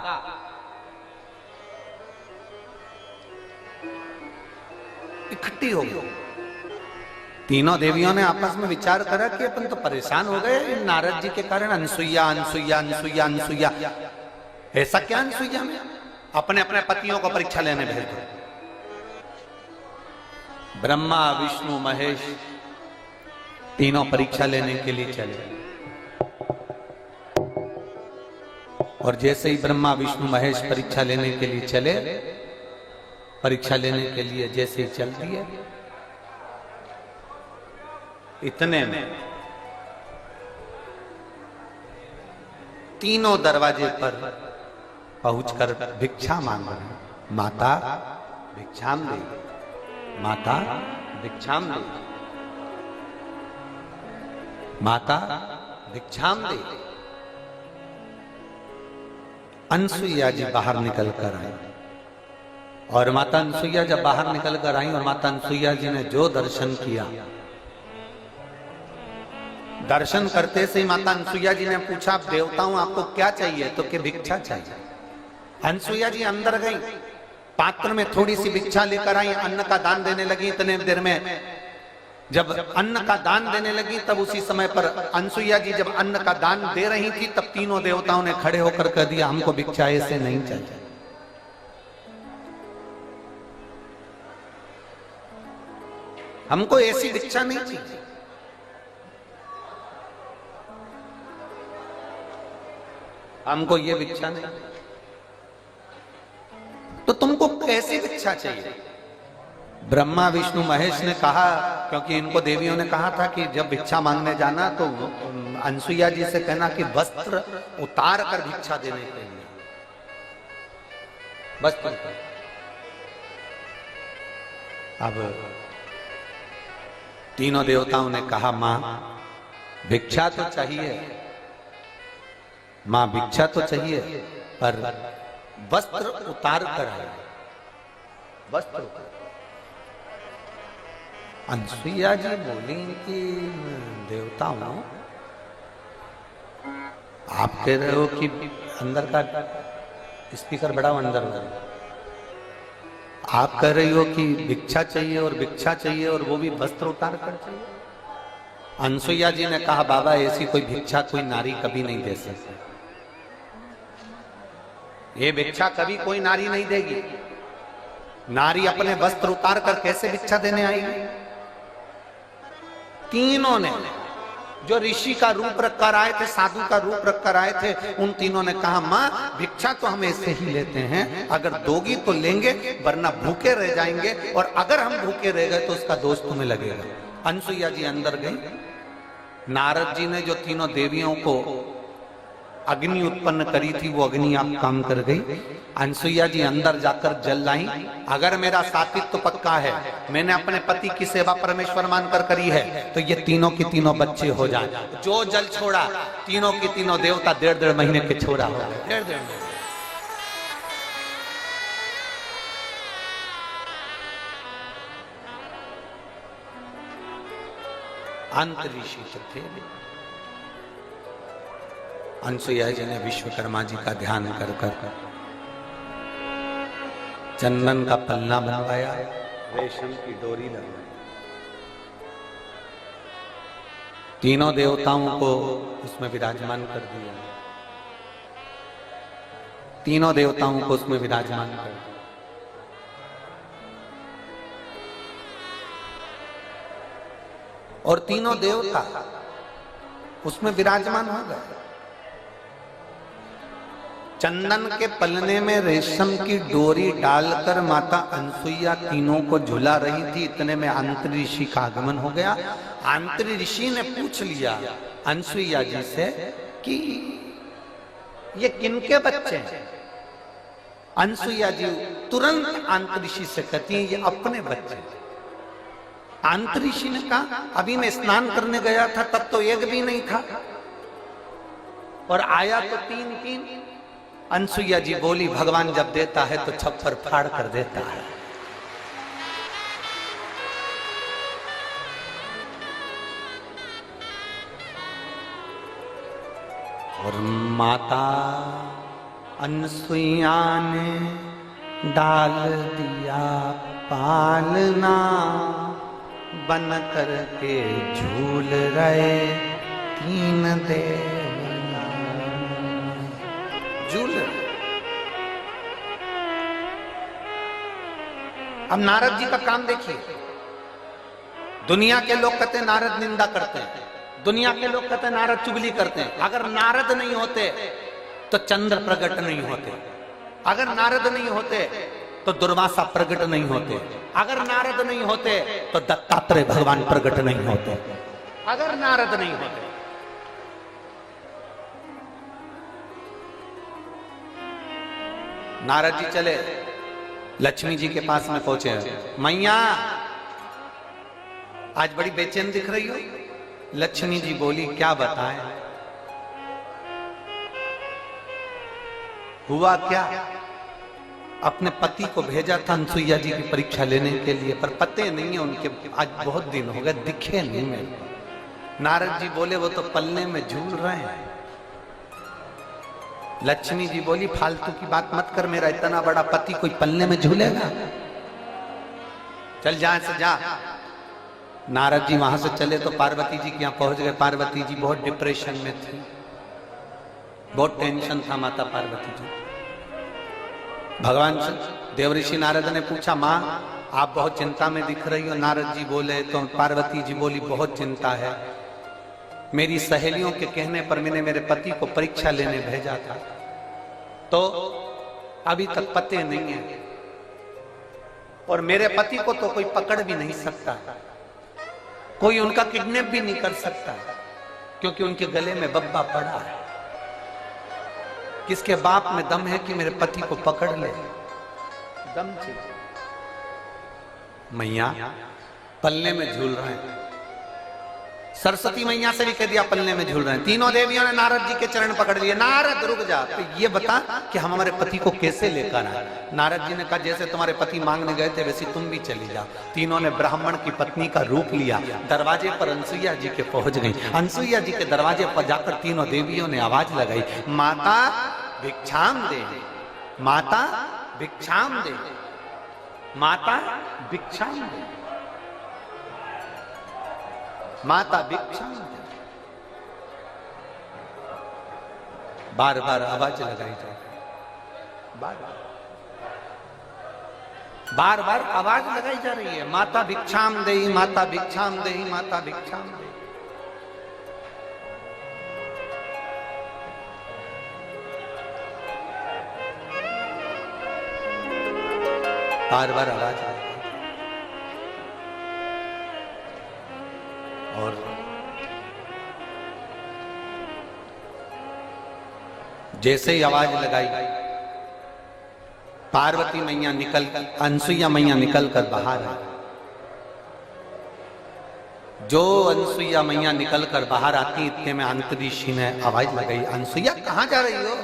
इकट्ठी हो गई। तीनों देवियों ने आपस में विचार करा कि अपन तो परेशान हो गए नारद जी के कारण। अनसुईया अनसुईया अनसुईया अनसुईया, ऐसा क्या अनसुईया में? अपने अपने पतियों को परीक्षा लेने भेज दो। ब्रह्मा विष्णु महेश तीनों परीक्षा लेने के लिए चले। और जैसे ही ब्रह्मा विष्णु महेश परीक्षा लेने के लिए चले, परीक्षा लेने के लिए जैसे ही चल दिए, इतने में तीनों दरवाजे पर पहुंचकर भिक्षा मांग रहे हैं। माता भिक्षाम दे, माता भिक्षाम दे, माता भिक्षाम दे। अनसुईया जी बाहर निकल कर आई। और माता अनसुईया जब बाहर निकल कर आई और माता अनसुईया जी ने जो दर्शन किया, दर्शन करते से ही माता अनसुईया जी ने पूछा, देवताओं आपको क्या चाहिए? तो कि भिक्षा चाहिए। अनसुईया जी अंदर गई, पात्र में थोड़ी सी भिक्षा लेकर आई, अन्न का दान देने लगी। इतने देर में जब अन्न का दान देने लगी, तब उसी समय पर अनसुईया जी जब अन्न का दान दे रही थी, तब तीनों देवताओं ने खड़े होकर कह दिया, हमको भिक्षा ऐसे नहीं चाहिए, हमको ऐसी भिक्षा नहीं चाहिए। हमको ये भिक्षा नहीं, तो तुमको कैसी भिक्षा चाहिए? ब्रह्मा विष्णु महेश ने कहा, क्योंकि इनको देवियों ने कहा था कि जब भिक्षा मांगने जाना तो अनसुईया जी से कहना कि वस्त्र उतार कर भिक्षा देने के लिए, वस्त्र। अब तीनों देवताओं ने कहा, मां भिक्षा तो चाहिए, मां भिक्षा तो चाहिए, पर वस्त्र उतार कर आए, वस्त्र उतार। अनसुईया जी बोली कि देवताओं, आप कह रहे हो कि अंदर का स्पीकर बड़ा अंदर हो, आप कह रही हो कि भिक्षा चाहिए और भिक्षा चाहिए और वो भी वस्त्र उतार कर चाहिए। अनसुईया जी ने कहा, बाबा ऐसी कोई भिक्षा कोई नारी कभी नहीं दे सकती, ये भिक्षा कभी कोई नारी नहीं देगी। नारी अपने वस्त्र उतार कर कैसे भिक्षा देने आएगी? तीनों ने, जो ऋषि का रूप रखकर आए थे, साधु का रूप रखकर आए थे, उन तीनों ने कहा, मां भिक्षा तो हम ऐसे ही लेते हैं, अगर दोगी तो लेंगे, वरना भूखे रह जाएंगे, और अगर हम भूखे रह गए तो उसका दोष तुम्हें लगेगा। अनसुईया जी अंदर गई। नारद जी ने जो तीनों देवियों को अग्नि उत्पन्न करी थी, वो अग्नि आप काम कर गई। अनसुईया जी अंदर जाकर जल लाई। अगर मेरा सात्विक तो पक्का है, मैंने अपने पति की सेवा परमेश्वर मानकर करी है, तो ये तीनों की तीनों बच्चे हो जाए। जो जल छोड़ा, तीनों की तीनों देवता 1.5 महीने के छोड़ा हो गए। 1.5 महीने। अंत ऋषि थे। अनसुईया जी ने विश्वकर्मा जी का ध्यान कर कर चंदन का पन्ना बनवाया, रेशम की डोरी लगाई। तीनों देवताओं को उसमें विराजमान कर दिया। तीनों देवताओं को उसमें विराजमान कर दिया। और तीनों देवता उसमें विराजमान हो गए। चंदन के पलने में रेशम की डोरी डालकर माता अनसुईया तीनों को झुला रही थी। इतने में अंतरी ऋषि का आगमन हो गया। अंतरी ऋषि ने पूछ लिया अनसुईया जी से कि ये किनके बच्चे हैं। अनसुईया जी तुरंत अंतरी ऋषि से कहती हैं ये अपने बच्चे हैं। अंतरी ऋषि ने कहा अभी मैं स्नान करने गया था तब तो एक भी नहीं था और आया तो तीन। अनसुईया जी बोली भगवान जब देता है तो छप्पर फाड़ कर देता है। और माता अनसुईया ने डाल दिया पालना, बन करके झूल रहे तीन देवना। झूल अब नारद जी का काम देखिए। दुनिया के लोग कहते हैं नारद निंदा करते हैं, दुनिया के लोग कहते हैं नारद चुगली करते हैं। अगर नारद नहीं होते तो चंद्र प्रकट नहीं होते, अगर नारद नहीं होते तो दुर्वासा प्रकट नहीं होते, अगर नारद नहीं होते तो दत्तात्रेय भगवान प्रकट नहीं होते, अगर नारद नहीं होते। नारद जी चले लक्ष्मी जी के पास में पहुंचे। मैया आज बड़ी बेचैन दिख रही हो। लक्ष्मी जी बोली क्या बताएं, हुआ क्या। अपने पति को भेजा था अनसुईया जी की परीक्षा लेने के लिए, पर पते नहीं है उनके, आज बहुत दिन हो गए दिखे नहीं मेरे को। नारद जी बोले वो तो पलने में झूल रहे हैं। लक्ष्मी जी बोली फालतू की बात मत कर, मेरा इतना बड़ा पति कोई पलने में झूलेगा, चल जा से जा। नारद जी वहां से चले तो पार्वती जी के यहाँ पहुंच गए। पार्वती जी बहुत डिप्रेशन में थी, बहुत टेंशन था माता पार्वती जी। भगवान देवऋषि नारद ने पूछा माँ आप बहुत चिंता में दिख रही हो। नारद जी बोले तो पार्वती जी बोली बहुत चिंता है, मेरी सहेलियों के कहने पर मैंने मेरे पति को परीक्षा लेने भेजा था तो अभी तक पते नहीं है, और मेरे पति को तो कोई पकड़ भी नहीं सकता, कोई उनका किडनैप भी नहीं कर सकता, क्योंकि उनके गले में बब्बा पड़ा है। किसके बाप में दम है कि मेरे पति को पकड़ ले, दम चाहिए। मैया पल्ले में झूल रहे हैं। सरस्वती मैया से भी कह दिया पल्ले में झूल रहे हैं। तीनों देवियों ने नारद जी के चरण पकड़ लिए। नारद रुक जा, तो ये बता कि हम हमारे पति को कैसे लेकर आए। नारद जी ने कहा जैसे तुम्हारे पति मांगने गए थे वैसे तुम भी चली जाओ। तीनों ने ब्राह्मण की पत्नी का रूप लिया। दरवाजे पर अनसुईया जी के पहुंच गई। अनसुईया जी के दरवाजे पर जाकर तीनों देवियों ने आवाज लगाई, माता भिक्षाम दे, माता भिक्षाम दे, माता भिक्षाम दे, माता भिक्षाम दे। बार बार आवाज लगाई जाए, बार बार आवाज लगाई जा रही है, माता भिक्षाम दे, माता भिक्षाम दे, माता भिक्षाम दे। बार बार आवाज आई और जैसे ही आवाज लगाई पार्वती मैया निकल, अनसुईया मैया निकल कर बाहर आई। जो अनसुईया मैया निकल कर बाहर आती इतने में अंतरी ऋषि ने आवाज लगाई, अनसुईया कहां जा रही हो।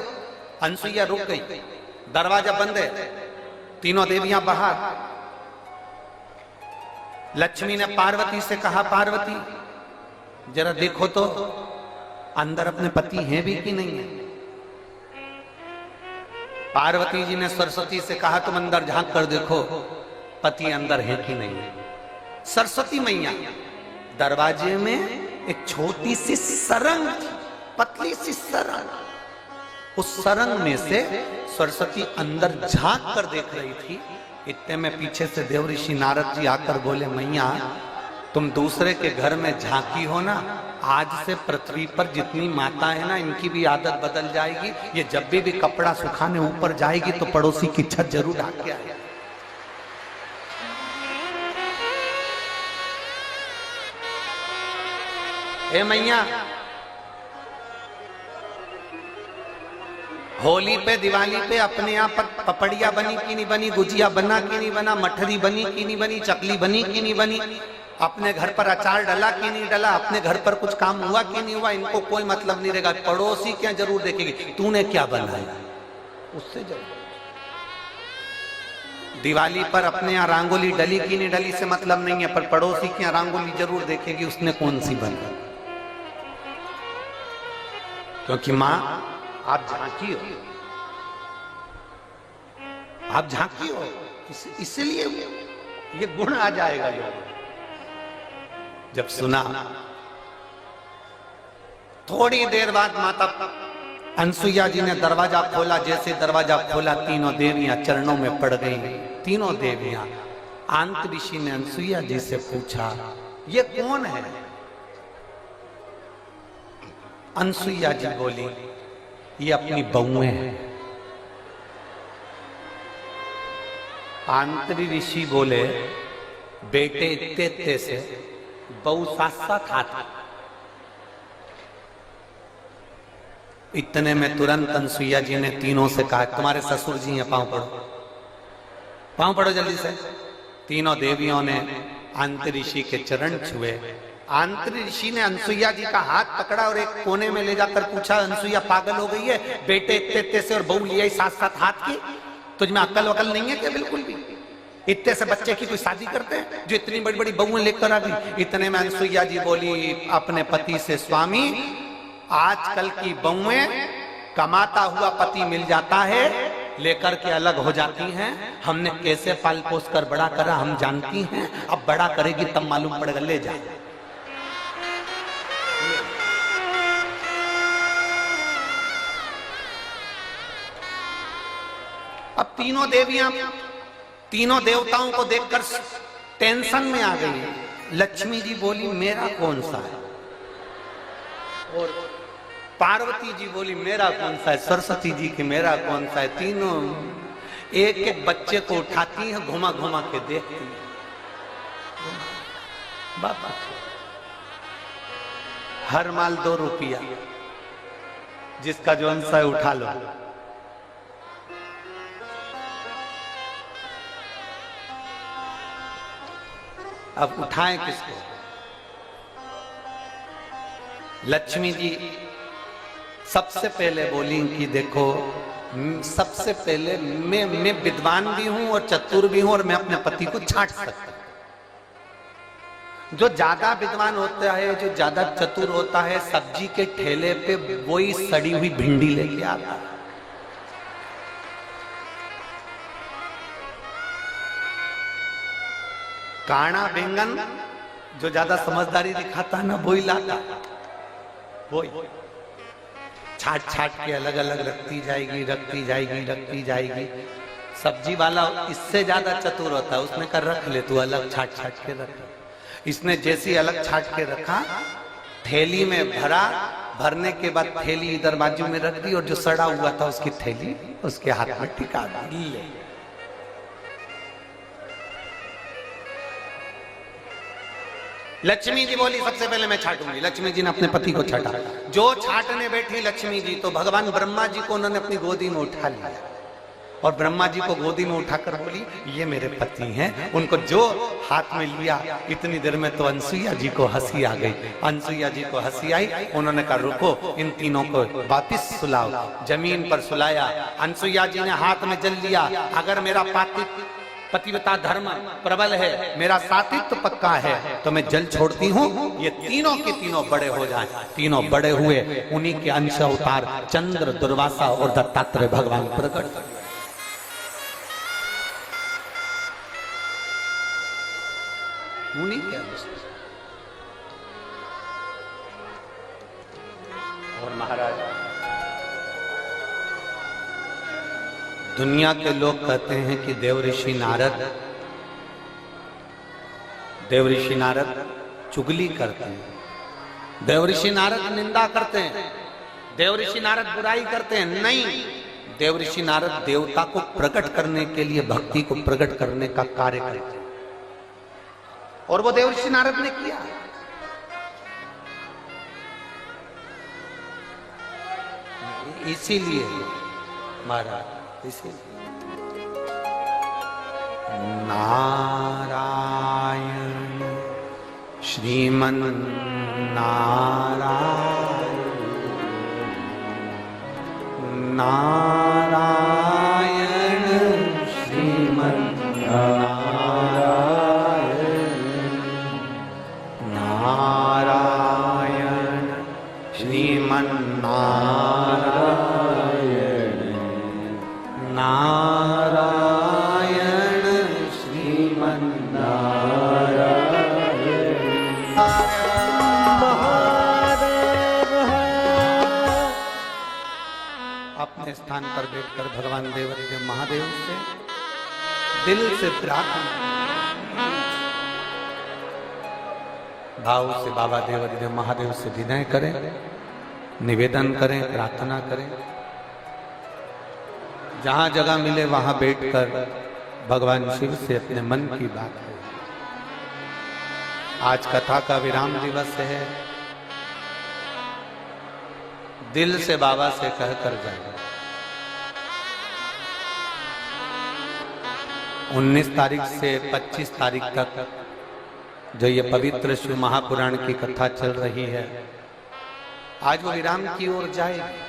अनसुईया रुक गई, दरवाजा बंद है, तीनों देवियां बाहर। लक्ष्मी ने पार्वती से कहा पार्वती जरा देखो तो अंदर अपने पति हैं भी कि नहीं है। पार्वती जी ने सरस्वती से कहा तुम अंदर झांक कर देखो। पति अंदर है कि नहीं है। सरस्वती मैया दरवाजे में एक छोटी सी सरंग थी, पतली सी सरंग। उस सरंग में से सरस्वती अंदर झांक कर देख रही थी। इतने में पीछे से देव ऋषि नारद जी आकर बोले, मैया तुम दूसरे के घर में झांकी हो ना, आज से पृथ्वी पर जितनी माता है ना, इनकी भी आदत बदल जाएगी। ये जब भी कपड़ा सुखाने ऊपर जाएगी तो पड़ोसी की छत जरूर ढाक के आएगी। ए मैया, होली पे दिवाली पे अपने यहाँ पर पपड़िया बनी कि नहीं बनी, गुजिया बना कि नहीं बना, मठरी बनी कि नहीं बनी, चकली बनी कि नहीं बनी, अपने घर पर अचार डला कि नहीं डला, अपने घर पर कुछ काम हुआ कि नहीं हुआ, इनको कोई मतलब नहीं रहेगा। पड़ोसी क्या जरूर देखेगी तूने क्या बनाया, उससे जरूर। दिवाली पर अपने यहाँ रंगोली डली कि नहीं डली से मतलब नहीं है, पर पड़ोसी की रंगोली जरूर देखेगी उसने कौन सी बनाई। क्योंकि मां आप झांकी हो, आप झांकी हो, इसलिए ये गुण आ जाएगा। जब सुना, थोड़ी देर बाद माता अनसुईया जी ने दरवाजा खोला। जैसे दरवाजा खोला, तीनों देवियां चरणों में पड़ गईं। तीनों देवियां। आंत ऋषि ने अनसुईया जी से पूछा, ये कौन है? अनसुईया जी बोली, ये अपनी बहुएं हैं। आंतरी ऋषि बोले, बेटे इत्ते से बहु साथ साथ हाथ। इतने में तुरंत अनसुईया जी ने तीनों से कहा, तुम्हारे ससुर जी हैं, पांव पड़ो, पांव पड़ो जल्दी से। तीनों देवियों ने आंतरी ऋषि के चरण छुए। आंतरी ऋषि ने अनसुईया जी का हाथ पकड़ा और एक कोने में ले जाकर पूछा, अनसुईया पागल हो गई है? बेटे इत्ते से और बहू लिया साथ साथ हाथ की, तुझमें अक्ल वकल नहीं है क्या? बिल्कुल भी। इतने से बच्चे की कोई शादी करते हैं जो इतनी बड़ी बड़ी बहुएं लेकर आ गई? इतने में अनसुईया जी बोली अपने पति से, स्वामी आजकल की बहुएं कमाता हुआ पति मिल जाता है, लेकर के अलग हो जाती हैं। हमने कैसे पाल पोस कर बड़ा करा हम जानती हैं, अब बड़ा करेगी तब मालूम पड़ेगा, ले जा। अब तीनों देवियां तीनों देवताओं को देखकर टेंशन में आ गई। लक्ष्मी जी बोली, मेरा कौन सा है? और पार्वती जी बोली, मेरा कौन सा है? सरस्वती जी की, मेरा कौन सा है? तीनों एक एक बच्चे को उठाती हैं, घुमा घुमा के देखती हैं। बाबा हर माल 2 रुपया, जिसका जो अंश है उठा लो। अब उठाएं किसको? लक्ष्मी जी सबसे पहले बोली कि देखो, सबसे पहले मैं विद्वान भी हूं और चतुर भी हूं, और मैं अपने पति को छांट सकता हूं। जो ज्यादा विद्वान होता है, जो ज्यादा चतुर होता है, सब्जी के ठेले पे वही सड़ी हुई भिंडी लेके आता है। काना बैंगन जो ज्यादा समझदारी दिखाता है ना, वही लाता, वही छाट छाट के अलग अलग रखती जाएगी, रखती जाएगी, रखती जाएगी। सब्जी वाला इससे ज्यादा चतुर होता है, उसने कर रख ले तू अलग, छाट छाट के रख। इसने जैसी अलग छाट के रखा, थैली में भरा, भरने के बाद थैली इधर बाजू में रख दी, और जो सड़ा हुआ था उसकी थैली उसके हाथ में टिका दी। लक्ष्मी जी बोली, सबसे पहले मैं छाटूंगी। लक्ष्मी जी ने अपने पति को छाटा। जो छाटने बैठी लक्ष्मी जी, तो भगवान ब्रह्मा जी को उन्होंने अपनी गोदी में उठा लिया, और ब्रह्मा जी को गोदी में उठाकर बोली, ये मेरे पति हैं। उनको जो हाथ में लिया, इतनी देर में तो अनसुईया जी को हंसी आ गई। अनसुईया जी को हंसी आई, उन्होंने कहा रुको, इन तीनों को वापिस सुलाओ। जमीन पर सुलाया। अनसुईया जी ने हाथ में जल लिया, अगर मेरा पतिव्रता धर्म प्रबल है, मेरा सात्वित्व पक्का है, तो मैं जल छोड़ती हूँ, ये तीनों के तीनों बड़े हो जाएं। तीनों बड़े हुए, उन्हीं के अंश अवतार चंद्र, दुर्वासा और दत्तात्रेय भगवान प्रकट। मुनि के अंश। और महाराज, दुनिया के लोग कहते हैं कि देव ऋषि नारद चुगली करते हैं, देव ऋषि नारद निंदा करते हैं, देव ऋषि नारद बुराई करते हैं। नहीं, देव ऋषि नारद देवता को प्रकट करने के लिए, भक्ति को प्रकट करने का कार्य करते हैं, और वो देव ऋषि नारद ने किया। इसीलिए महाराज, इसीलिए नारायण श्रीमन नारायण श्रीमन नारायण श्रीमन नारायण श्रीमन अपने स्थान पर बैठकर भगवान देवाधिदेव महादेव से दिल से प्रार्थना, भाव से बाबा देवाधिदेव महादेव से विनय करें, निवेदन करें, प्रार्थना करें। जहां जगह मिले वहां बैठकर भगवान शिव से अपने मन की बात है। आज कथा का विराम दिवस है, दिल से बाबा से कहकर जाए। 19 तारीख से 25 तारीख तक जो ये पवित्र शिव महापुराण की कथा चल रही है, आज वो विराम की ओर जाएगी।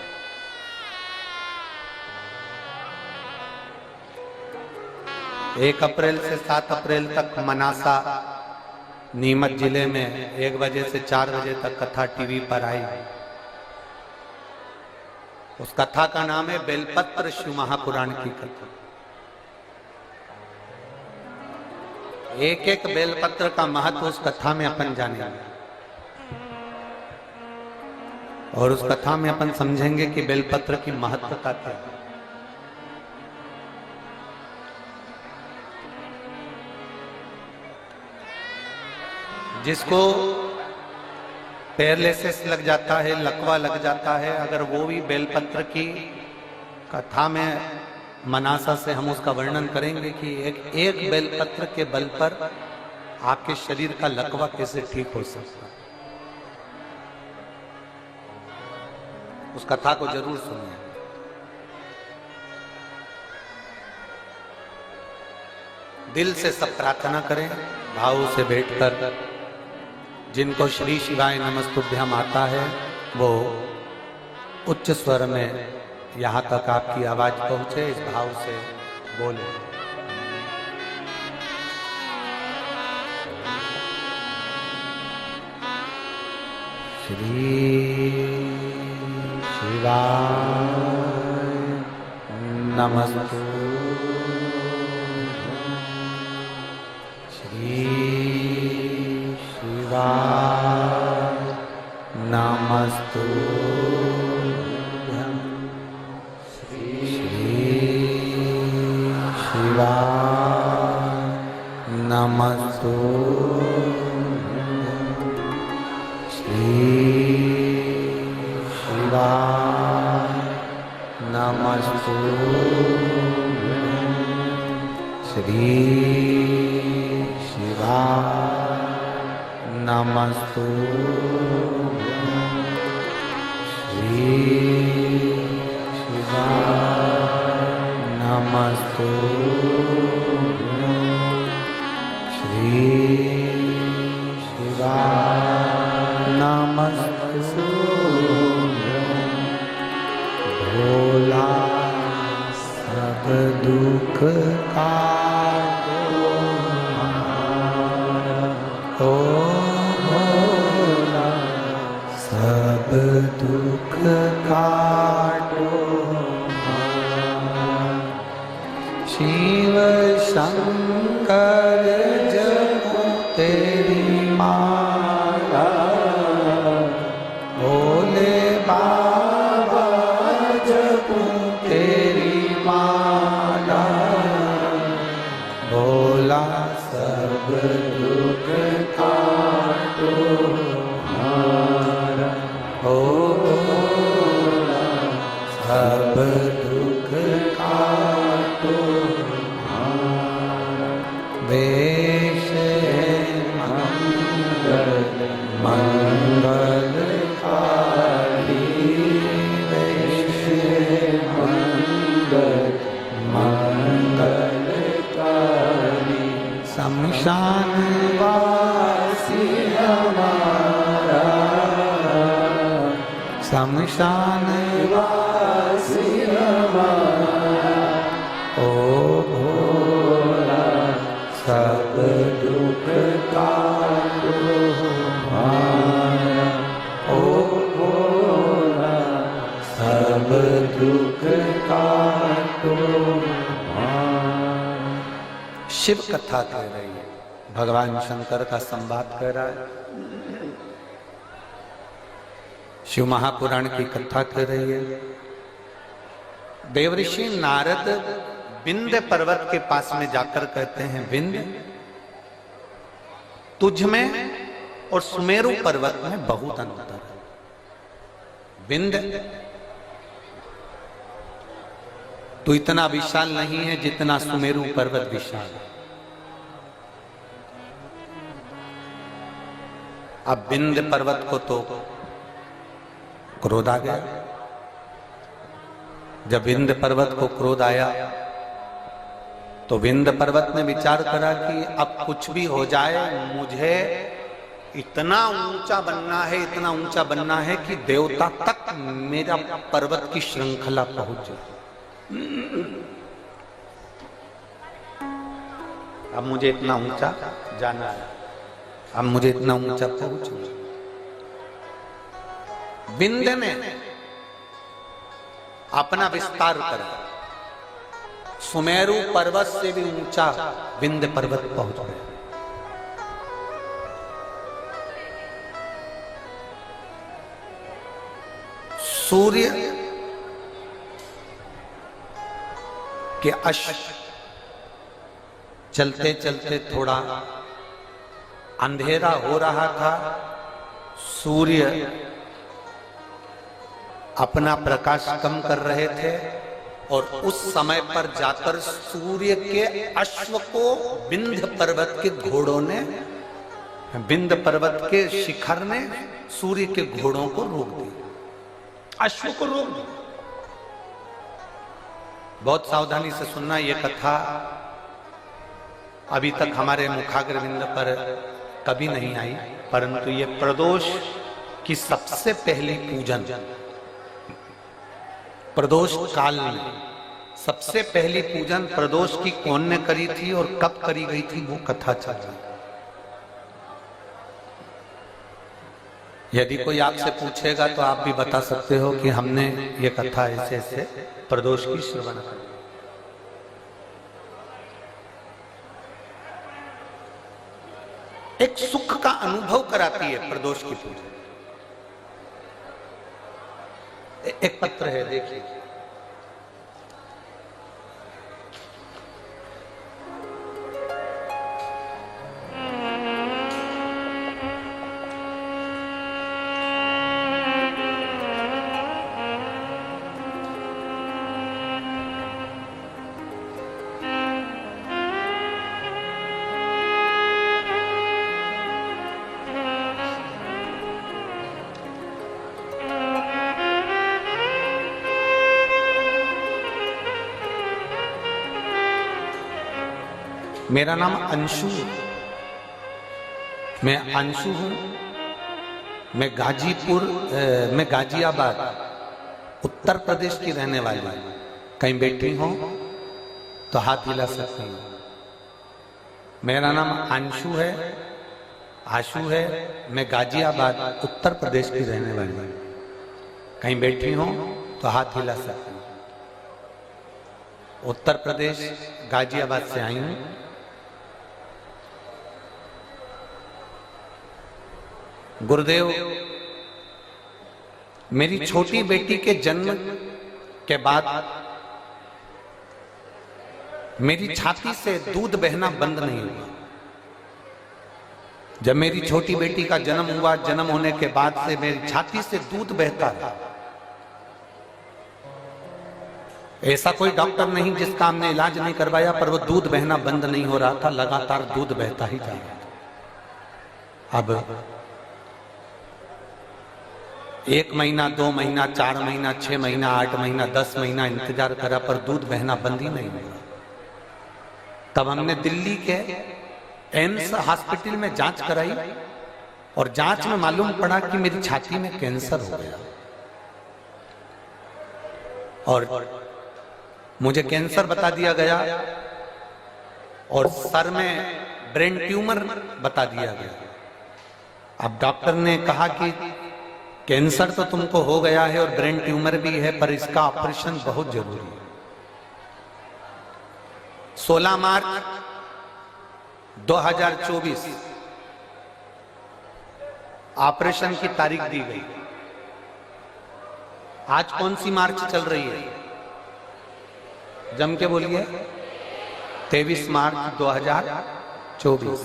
1 अप्रैल से 7 अप्रैल तक मनासा नीमच जिले में 1 बजे से 4 बजे तक कथा टीवी पर आई। उस कथा का नाम है बेलपत्र शिव महापुराण की कथा। एक एक बेलपत्र का महत्व उस कथा में अपन जानेंगे, और उस कथा में अपन समझेंगे कि बेलपत्र की महत्वता क्या है। जिसको पैरालिसिस लग जाता है, लकवा लग जाता है, अगर वो भी बेलपत्र की कथा में मनासा से हम उसका वर्णन करेंगे कि एक बेलपत्र के बल पर आपके शरीर का लकवा कैसे ठीक हो सकता है। उस कथा को जरूर सुनिए। दिल से सब प्रार्थना करें, भाव से बैठकर। जिनको श्री शिवाय नमस्तुभ्यम आता है वो उच्च स्वर में यहाँ तक आपकी आवाज पहुंचे, इस भाव से बोले। श्री शिवाय नमस्तुभ्यम, श्री शिवाय नमस्तुभ्यम, श्री शिवाय नमस्तुभ्यम, श्री शिवाय नमस्तुभ्यम, श्री शिवाय नमस्तुभ्यम, श्री शिवाय नमस्तुभ्यम, श्री शिवाय नमस्तुभ्यम। भोला सब दुख काटो हमारा, ओ भोला सब दुख काटो हमारा। शिव शंकर जपते शमशान वासी हमारा, शमशान वासी हमारा, ओ भोला सब दुख काटो हमारा, ओ भोला सब दुख काटो हमारा। शिव कथा कह रही है, भगवान शंकर का संवाद कह रहा है, शिव महापुराण की कथा कह रही है। देवऋषि नारद विंध्य पर्वत के पास में जाकर कहते हैं, विंध्य तुझ में और सुमेरु पर्वत में बहुत अंतर है। विंध्य तू इतना विशाल नहीं है जितना सुमेरु पर्वत विशाल है। अब विंध्य पर्वत को तो क्रोध आ गया। जब विंध्य पर्वत को क्रोध आया तो विंध्य पर्वत ने विचार करा कि अब कुछ भी हो जाए, मुझे इतना ऊंचा बनना है, इतना ऊंचा बनना है कि देवता तक मेरा पर्वत की श्रृंखला पहुंच जाए। अब मुझे इतना ऊंचा जाना है, अब मुझे इतना ऊंचा पहुंचना। विंध्य ने अपना विस्तार करा, सुमेरु पर्वत से भी ऊंचा विंध्य पर्वत पहुंच गया। सूर्य के अश्व चलते चलते थोड़ा अंधेरा हो रहा था। सूर्य अपना प्रकाश कम कर रहे थे और उस समय पर जाकर सूर्य के अश्व को विंध्य पर्वत के घोड़ों ने, विंध्य पर्वत के शिखर ने सूर्य के घोड़ों को रोक दिया, अश्व को रोक दिया। बहुत सावधानी से सुनना, यह कथा अभी तक हमारे मुखाग्रविंद पर कभी नहीं आई, परंतु ये प्रदोष की सबसे पहली पूजन, प्रदोष काल में सबसे पहली पूजन प्रदोष की कौन ने करी थी और कब करी गई थी, वो कथा चल रही। यदि कोई आपसे पूछेगा तो आप भी बता सकते हो कि हमने ये कथा ऐसे ऐसे प्रदोष की श्रवण करी। एक सुख का अनुभव कराती है प्रदोष की पूजा। एक पत्र है, देखिए, मेरा नाम अंशु, मैं अंशु हूं। मैं गाजियाबाद उत्तर प्रदेश की रहने वाली हूं। कहीं बैठी हो तो हाथ हिला सकती हूं। मेरा नाम अंशु है, आशु है। मैं गाजियाबाद उत्तर प्रदेश की रहने वाली हूं। कहीं बैठी हो तो हाथ हिला सकती हूं। उत्तर प्रदेश गाजियाबाद से आई हूं। गुरुदेव, मेरी छोटी बेटी के जन्म के बाद मेरी छाती से दूध बहना बंद नहीं हुआ। जब मेरी छोटी बेटी का जन्म हुआ, जन्म होने के बाद से मेरी छाती से दूध बहता रहा। ऐसा कोई डॉक्टर नहीं जिसका हमने इलाज नहीं करवाया, पर वो दूध बहना बंद नहीं हो रहा था, लगातार दूध बहता ही जा रहा था। अब 1 महीना, 2 महीना, 4 महीना, 6 महीना, 8 महीना, 10 महीना इंतजार करा, पर दूध बहना बंद ही नहीं हुआ। तब हमने दिल्ली के एम्स हॉस्पिटल में जांच कराई और जांच में मालूम पड़ा कि मेरी छाती में कैंसर हो गया और मुझे कैंसर बता दिया गया और सर में ब्रेन ट्यूमर बता दिया गया। अब डॉक्टर ने कहा कि कैंसर तो तुमको हो गया है और ब्रेन ट्यूमर भी है, पर इसका ऑपरेशन बहुत जरूरी है। 16 मार्च 2024 ऑपरेशन की तारीख दी गई। आज कौन सी मार्च चल रही है? जम के बोलिए। 23 मार्च 2024।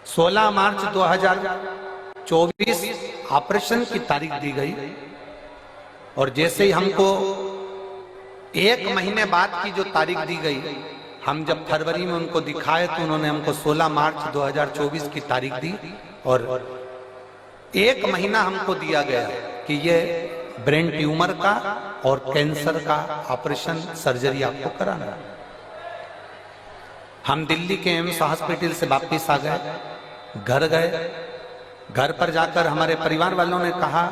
16 मार्च 2024 ऑपरेशन की तारीख दी गई और जैसे ही हमको 1 महीने बाद की जो तारीख दी गई, हम जब फरवरी में उनको दिखाए तो उन्होंने हमको 16 मार्च 2024 की तारीख दी और 1 महीना हमको दिया गया कि ये ब्रेन ट्यूमर का और कैंसर का ऑपरेशन सर्जरी आपको कराना है। हम दिल्ली के एम्स हॉस्पिटल से वापिस आ गए, घर गए। घर पर जाकर हमारे परिवार वालों ने कहा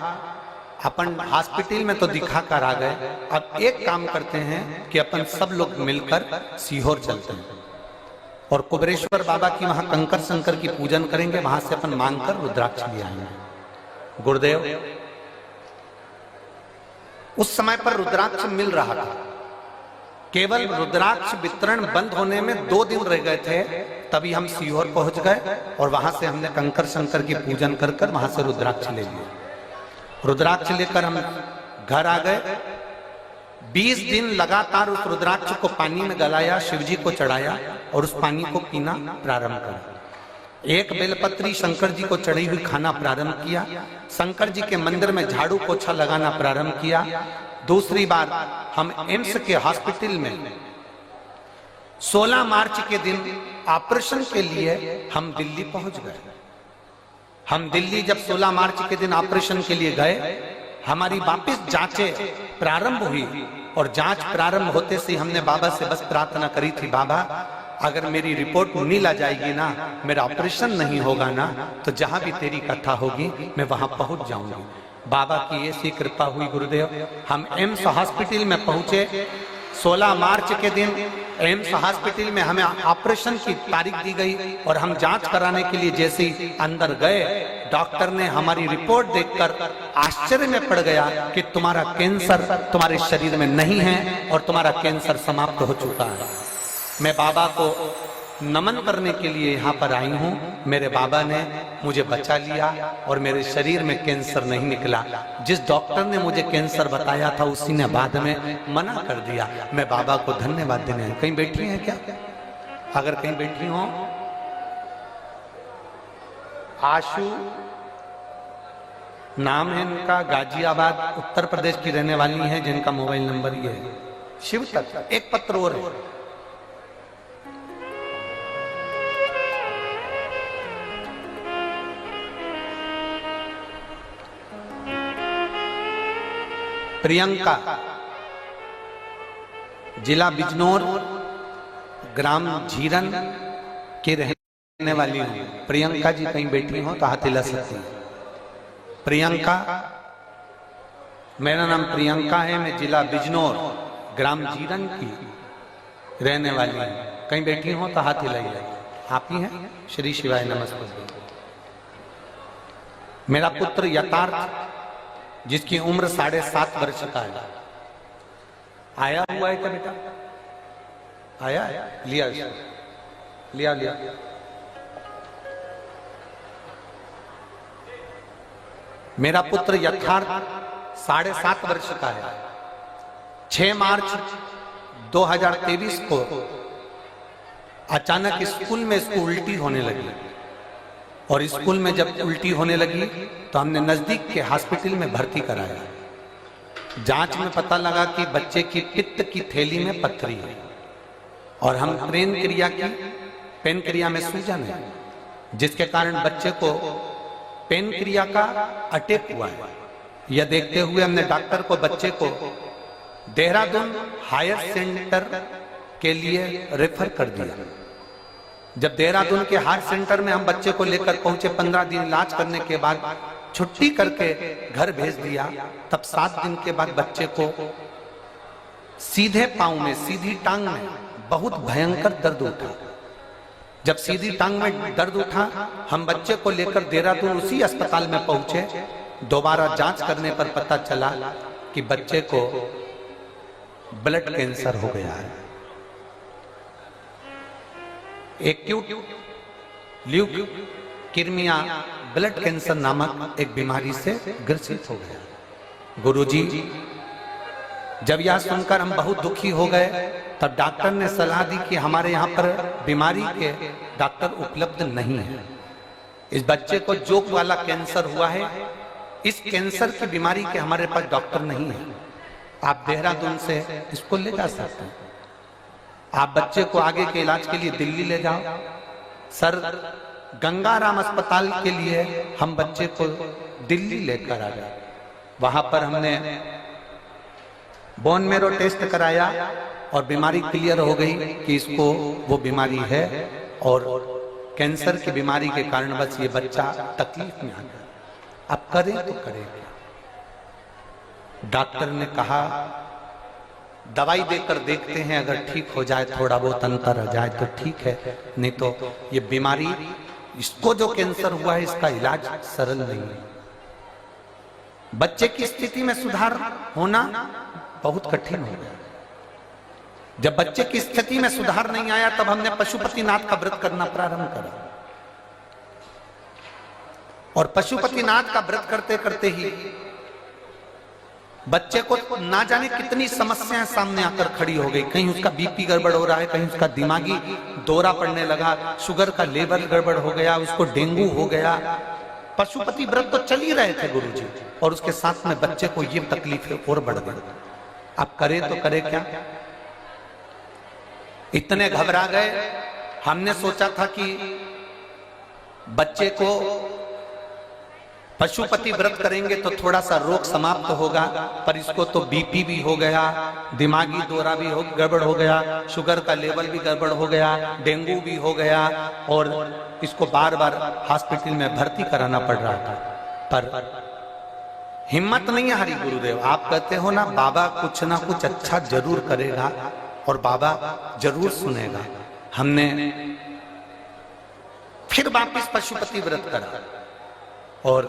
अपन हॉस्पिटल में तो दिखा कर आ गए, अब एक काम करते हैं कि अपन सब लोग मिलकर सीहोर चलते हैं और कुबेरेश्वर बाबा की वहां कंकर शंकर की पूजन करेंगे, वहां से अपन मांगकर रुद्राक्ष ले आएंगे। गुरुदेव, उस समय पर रुद्राक्ष मिल रहा था, केवल रुद्राक्ष वितरण बंद होने में 2 दिन रह गए थे, तभी हम सीहोर पहुंच गए और वहां से हमने कंकर शंकर की पूजन कर कर वहां से रुद्राक्ष ले लिए। रुद्राक्ष लेकर हम घर आ गए। 20 दिन लगातार उस रुद्राक्ष को पानी में गलाया, शिवजी को चढ़ाया और उस पानी को पीना प्रारंभ करा। एक बेलपत्री शंकर जी को चढ़ी हुई खाना प्रारंभ किया। शंकर जी के मंदिर में झाड़ू पोछा लगाना प्रारंभ किया। दूसरी बार हम एम्स के हॉस्पिटल में 16 मार्च के दिन ऑपरेशन के लिए हम दिल्ली पहुंच गए। हम दिल्ली जब 16 मार्च के दिन ऑपरेशन के लिए गए, हमारी वापस जांचें प्रारंभ हुई और जांच प्रारंभ होते से हमने बाबा से बस प्रार्थना करी थी, बाबा अगर मेरी रिपोर्ट नील आ जाएगी ना, मेरा ऑपरेशन नहीं होगा ना, तो जहां भी तेरी कथा होगी मैं वहां पहुंच जाऊंगी। बाबा की ऐसी कृपा हुई गुरुदेव, हम एम्स हॉस्पिटल में पहुंचे। 16 मार्च के दिन एम्स हॉस्पिटल में हमें ऑपरेशन की तारीख दी गई और हम जांच कराने के लिए जैसे ही अंदर गए, डॉक्टर ने हमारी रिपोर्ट देखकर आश्चर्य में पड़ गया कि तुम्हारा कैंसर तुम्हारे शरीर में नहीं है और तुम्हारा कैंसर समाप्त हो चुका है। मैं बाबा को नमन करने के लिए यहाँ पर आई हूँ। मेरे बाबा ने मुझे बचा लिया और मेरे शरीर में कैंसर नहीं निकला। जिस डॉक्टर ने मुझे कैंसर बताया था उसी ने बाद में मना कर दिया। मैं बाबा को धन्यवाद देने। कहीं बैठी हैं क्या? अगर कहीं बैठी हो, आशु नाम है इनका, गाजियाबाद उत्तर प्रदेश की रहने वाली हैं, जिनका मोबाइल नंबर ये है। शिव तक एक पत्र और है। प्रियंका, जिला बिजनौर, ग्राम झीरन के रहने वाली हूं। प्रियंका जी कहीं बैठी हो तो हाथ हिला सकती हैं। प्रियंका, मेरा नाम प्रियंका है, मैं जिला बिजनौर, ग्राम झीरन की रहने वाली हूं। कहीं बैठी हो तो हाथ हिलाइए। आप ही हैं? श्री शिवाय नमस्ते। मेरा पुत्र यथार्थ, जिसकी उम्र 7.5 वर्ष का है, आया हुआ है क्या बेटा? आया? लिया लिया लिया। मेरा पुत्र यथार्थ 7.5 वर्ष का है। 6 मार्च 2023 को अचानक स्कूल में इसको उल्टी होने लगी और स्कूल में जब उल्टी होने लगी तो हमने नजदीक के हॉस्पिटल में भर्ती कराया। जांच में पता लगा कि बच्चे की पित्त की थैली में पथरी है और हम पेन क्रिया में सूजन है, जिसके कारण बच्चे को पेन क्रिया का अटैक हुआ है। यह देखते हुए हमने डॉक्टर को बच्चे को देहरादून हायर सेंटर के लिए रेफर कर दिया। जब देहरादून के हार्ट सेंटर में हम बच्चे को लेकर पहुंचे, 15 दिन इलाज करने के बाद छुट्टी करके घर भेज दिया, तब 7 दिन के बाद बच्चे को सीधे पांव में, सीधी टांग में बहुत भयंकर दर्द उठा। जब सीधी टांग में दर्द उठा, हम बच्चे को लेकर देहरादून उसी अस्पताल में पहुंचे। दोबारा जांच करने पर पता चला कि बच्चे को ब्लड कैंसर हो गया है। एक्यूट ल्यूकेमिया ब्लड कैंसर नामक एक बीमारी से ग्रसित हो गया। गुरुजी, जब यह सुनकर हम बहुत दुखी हो गए, तब डॉक्टर ने सलाह दी कि हमारे यहाँ पर बीमारी के डॉक्टर उपलब्ध नहीं है। इस बच्चे को जोक वाला कैंसर हुआ है, इस कैंसर की बीमारी के हमारे पास डॉक्टर नहीं है। आप देहरादून से इसको ले जा सकते हैं, आप बच्चे को आगे के इलाज के लिए दिल्ली ले जाओ। सर, गंगाराम अस्पताल के लिए हम बच्चे को दिल्ली लेकर आ गए। वहां पर हमने बोन मेरो टेस्ट कराया और बीमारी क्लियर हो गई कि इसको वो बीमारी है और कैंसर की बीमारी के कारण बस ये बच्चा तकलीफ में आ गया। अब करें तो करें क्या? डॉक्टर ने कहा दवाई देकर देखते हैं, अगर ठीक हो जाए, थोड़ा बहुत अंतर आ जाए तो ठीक है, नहीं तो ये बीमारी, इसको जो कैंसर हुआ है इसका इलाज सरल नहीं है। बच्चे की स्थिति में सुधार होना बहुत कठिन हो गया। जब बच्चे की स्थिति में सुधार नहीं आया, तब हमने पशुपतिनाथ का व्रत करना प्रारंभ करा। और पशुपतिनाथ का व्रत करते करते ही बच्चे को ना जाने कितनी समस्याएं सामने आकर खड़ी हो गई। कहीं उसका बीपी गड़बड़ हो रहा है, कहीं उसका दिमागी दौरा पड़ने लगा, शुगर का लेवल गड़बड़ हो गया, उसको डेंगू हो गया। पशुपति व्रत तो चल ही रहे थे गुरुजी, और उसके साथ में बच्चे को ये तकलीफें और बढ़ गई। अब करे तो करे क्या? इतने घबरा गए। हमने सोचा था कि बच्चे को पशुपति व्रत करेंगे तो थोड़ा सा रोग समाप्त होगा, पर इसको तो बीपी भी हो गया, दिमागी दौरा भी गड़बड़ हो गया, शुगर का लेवल भी गड़बड़ हो गया, डेंगू भी हो गया, और इसको बार बार हॉस्पिटल में भर्ती कराना पड़ रहा था। पर हिम्मत नहीं हारी गुरुदेव। आप कहते हो ना, बाबा कुछ ना कुछ अच्छा जरूर करेगा और बाबा जरूर सुनेगा। हमने फिर वापिस पशुपति व्रत करा, और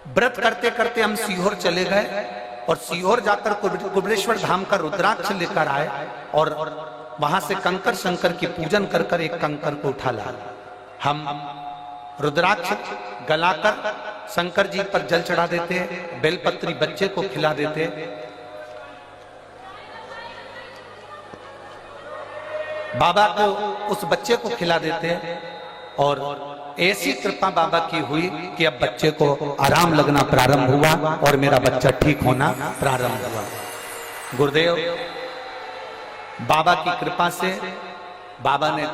व्रत करते करते हम सीहोर चले गए, और सीहोर जाकर कुबेरेश्वर धाम का रुद्राक्ष लेकर आए, और वहां से कंकर शंकर की पूजन कर कर एक कंकर को उठा लाए। हम रुद्राक्ष गलाकर शंकर जी पर जल चढ़ा देते, बेलपत्री बच्चे को खिला देते। बाबा को उस बच्चे को खिला देते, और ऐसी कृपा बाबा की हुई कि अब बच्चे को आराम लगना प्रारंभ हुआ और मेरा बच्चा ठीक होना प्रारंभ हुआ। गुरुदेव, बाबा की कृपा से बाबा ने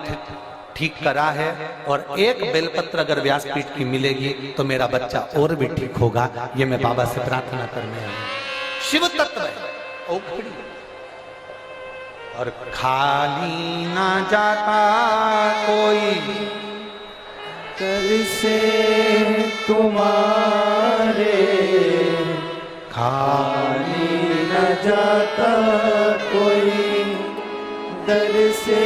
ठीक करा है, और एक बेलपत्र अगर व्यासपीठ की मिलेगी तो मेरा बच्चा और भी ठीक होगा। ये मैं बाबा से प्रार्थना करने आया हूं। शिव तत्व ओखड़ी और खाली ना जाता कोई कर से तुम्हारे, खाली न जाता कोई, दर से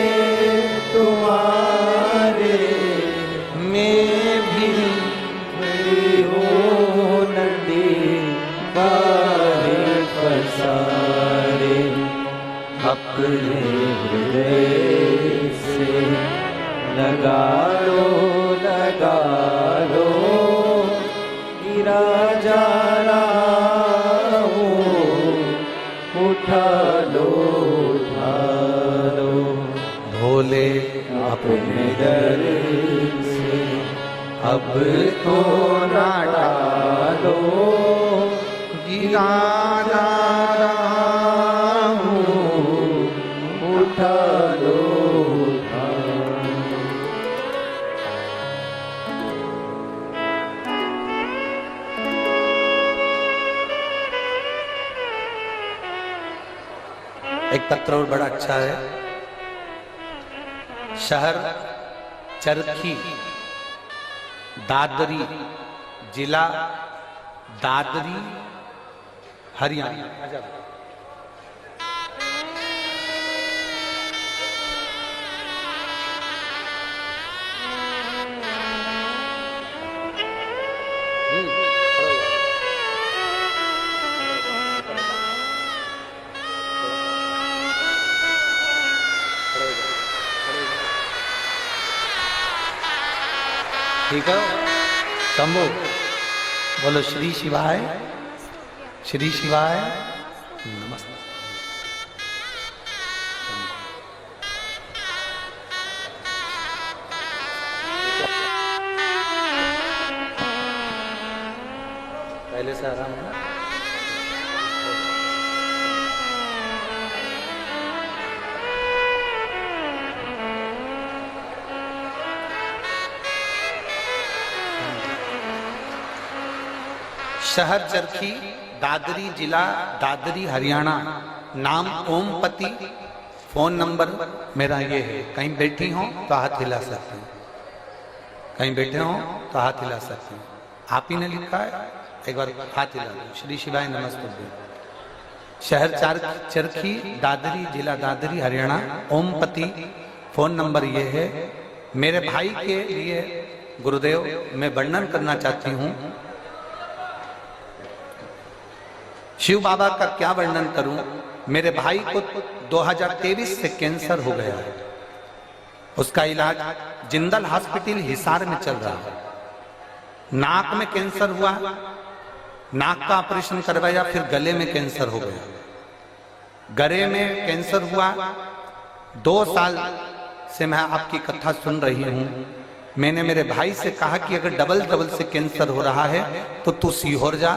तुम्हारे, मैं भी खड़ी हो नदी बारे पसारे, अपने हृदय से लगा लो, गिरा जा रहा हूँ, उठा लो भोले अपने दर से, अब तो ना डालो, गिरा जा रहा हूँ, उठा लो। एक पत्र और बड़ा अच्छा है। शहर चरखी दादरी जिला दादरी हरियाणा। ठीक है, शंभु बोलो श्री शिवाय, श्री शिवाय नमस्ते। पहले से आराम है। शहर चरखी दादरी जिला दादरी हरियाणा। नाम ओमपति। फोन नंबर मेरा ये है। कहीं बैठी हो तो हाथ हिला सकते हैं, कहीं बैठे हो तो हाथ हिला सकते हैं। आप ही ने लिखा है, एक बार हाथ हिला दो। श्री शिवाय नमस्ते। शहर चरखी दादरी जिला दादरी हरियाणा। ओमपति। फोन नंबर ये है। मेरे भाई के लिए गुरुदेव मैं वर्णन करना चाहती हूँ। शिव बाबा का क्या वर्णन करूं। मेरे भाई को 2023 से कैंसर हो गया है। उसका इलाज जिंदल हॉस्पिटल हिसार में चल रहा है। नाक में कैंसर हुआ, नाक का ऑपरेशन करवाया, फिर गले में कैंसर हो गया। गले में कैंसर हुआ। 2 साल से मैं आपकी कथा सुन रही हूं। मैंने मेरे भाई से कहा कि अगर डबल से कैंसर हो रहा है तो तू सीहोर जा,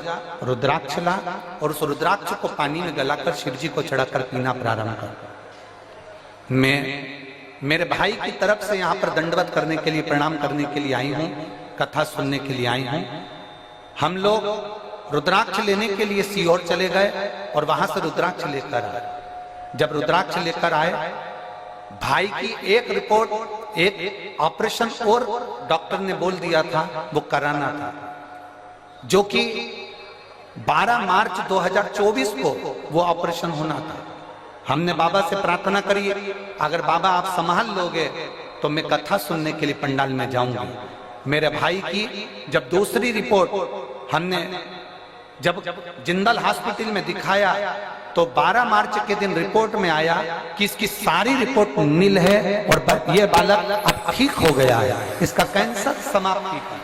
रुद्राक्ष ला और उस रुद्राक्ष को पानी में गलाकर शिव जी को चढ़ाकर पीना प्रारंभ कर। मैं मेरे भाई की तरफ से यहाँ पर दंडवत करने के लिए, प्रणाम करने के लिए आई हूँ, कथा सुनने के लिए आई हूँ। हम लोग रुद्राक्ष लेने के लिए सीहोर चले गए और वहां से रुद्राक्ष लेकर आए। जब रुद्राक्ष लेकर आए, भाई की एक रिपोर्ट, एक ऑपरेशन और डॉक्टर ने बोल दिया था वो कराना था, जो कि 12 मार्च 2024 को वो ऑपरेशन होना था। हमने बाबा से प्रार्थना करी, अगर बाबा आप संभाल लोगे तो मैं कथा सुनने के लिए पंडाल में जाऊंगी। मेरे भाई की जब दूसरी रिपोर्ट हमने जब जिंदल हॉस्पिटल में दिखाया तो 12 मार्च के दिन रिपोर्ट में आया कि इसकी सारी रिपोर्ट नील है और ये बालक अब ठीक हो गया है, इसका कैंसर समाप्ति का।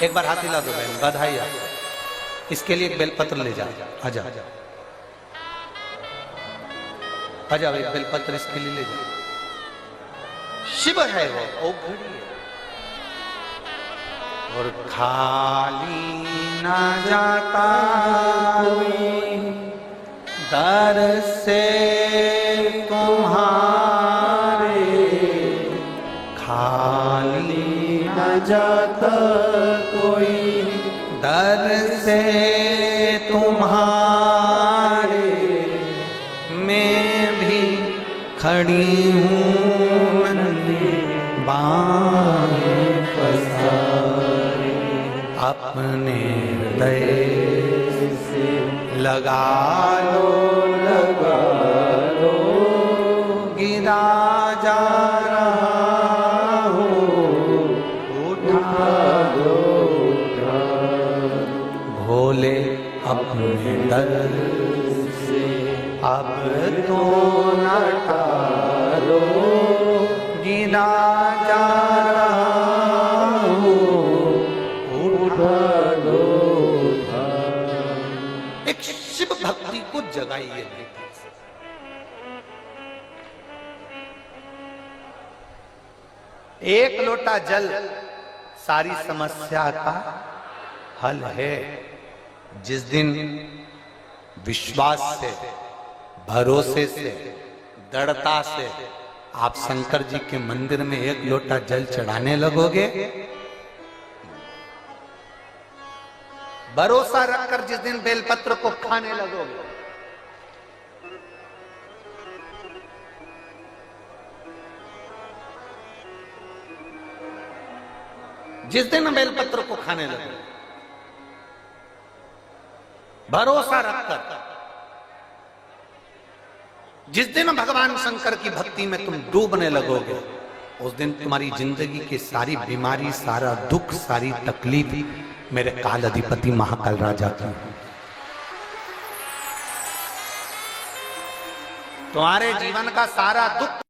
एक बार हाथ हिला दो बहन, बधाई। इसके लिए एक बेलपत्र ले जाओ। आजा आजा, एक बेलपत्र इसके लिए ले जाओ। शिव है वो घड़ी है और खाली ना जाता कोई दर से तुम्हारे, खाली न जाता कोई दर से तुम्हारे। मैं भी खड़ी हूँ बाहें पसारे, अपने हृदय लगा लो गिरा जा रहा हो, उठा दो भोले अपने दर से अब तो न टालो, गिरा जा रहा हो, उठा दो। एक शिव भक्ति को जगाइए। एक लोटा जल सारी समस्या का हल है। जिस दिन विश्वास से, भरोसे से, दृढ़ता से आप शंकर जी के मंदिर में एक लोटा जल चढ़ाने लगोगे, भरोसा रखकर जिस दिन बेलपत्र को खाने लगोगे, जिस दिन बेलपत्र को खाने लगे, भरोसा रखकर, जिस दिन भगवान शंकर की भक्ति में तुम डूबने लगोगे, उस दिन तुम्हारी जिंदगी की सारी बीमारी, सारा दुख, सारी तकलीफ मेरे काल अधिपति महाकाल राजा की। तुम्हारे जीवन का सारा दुख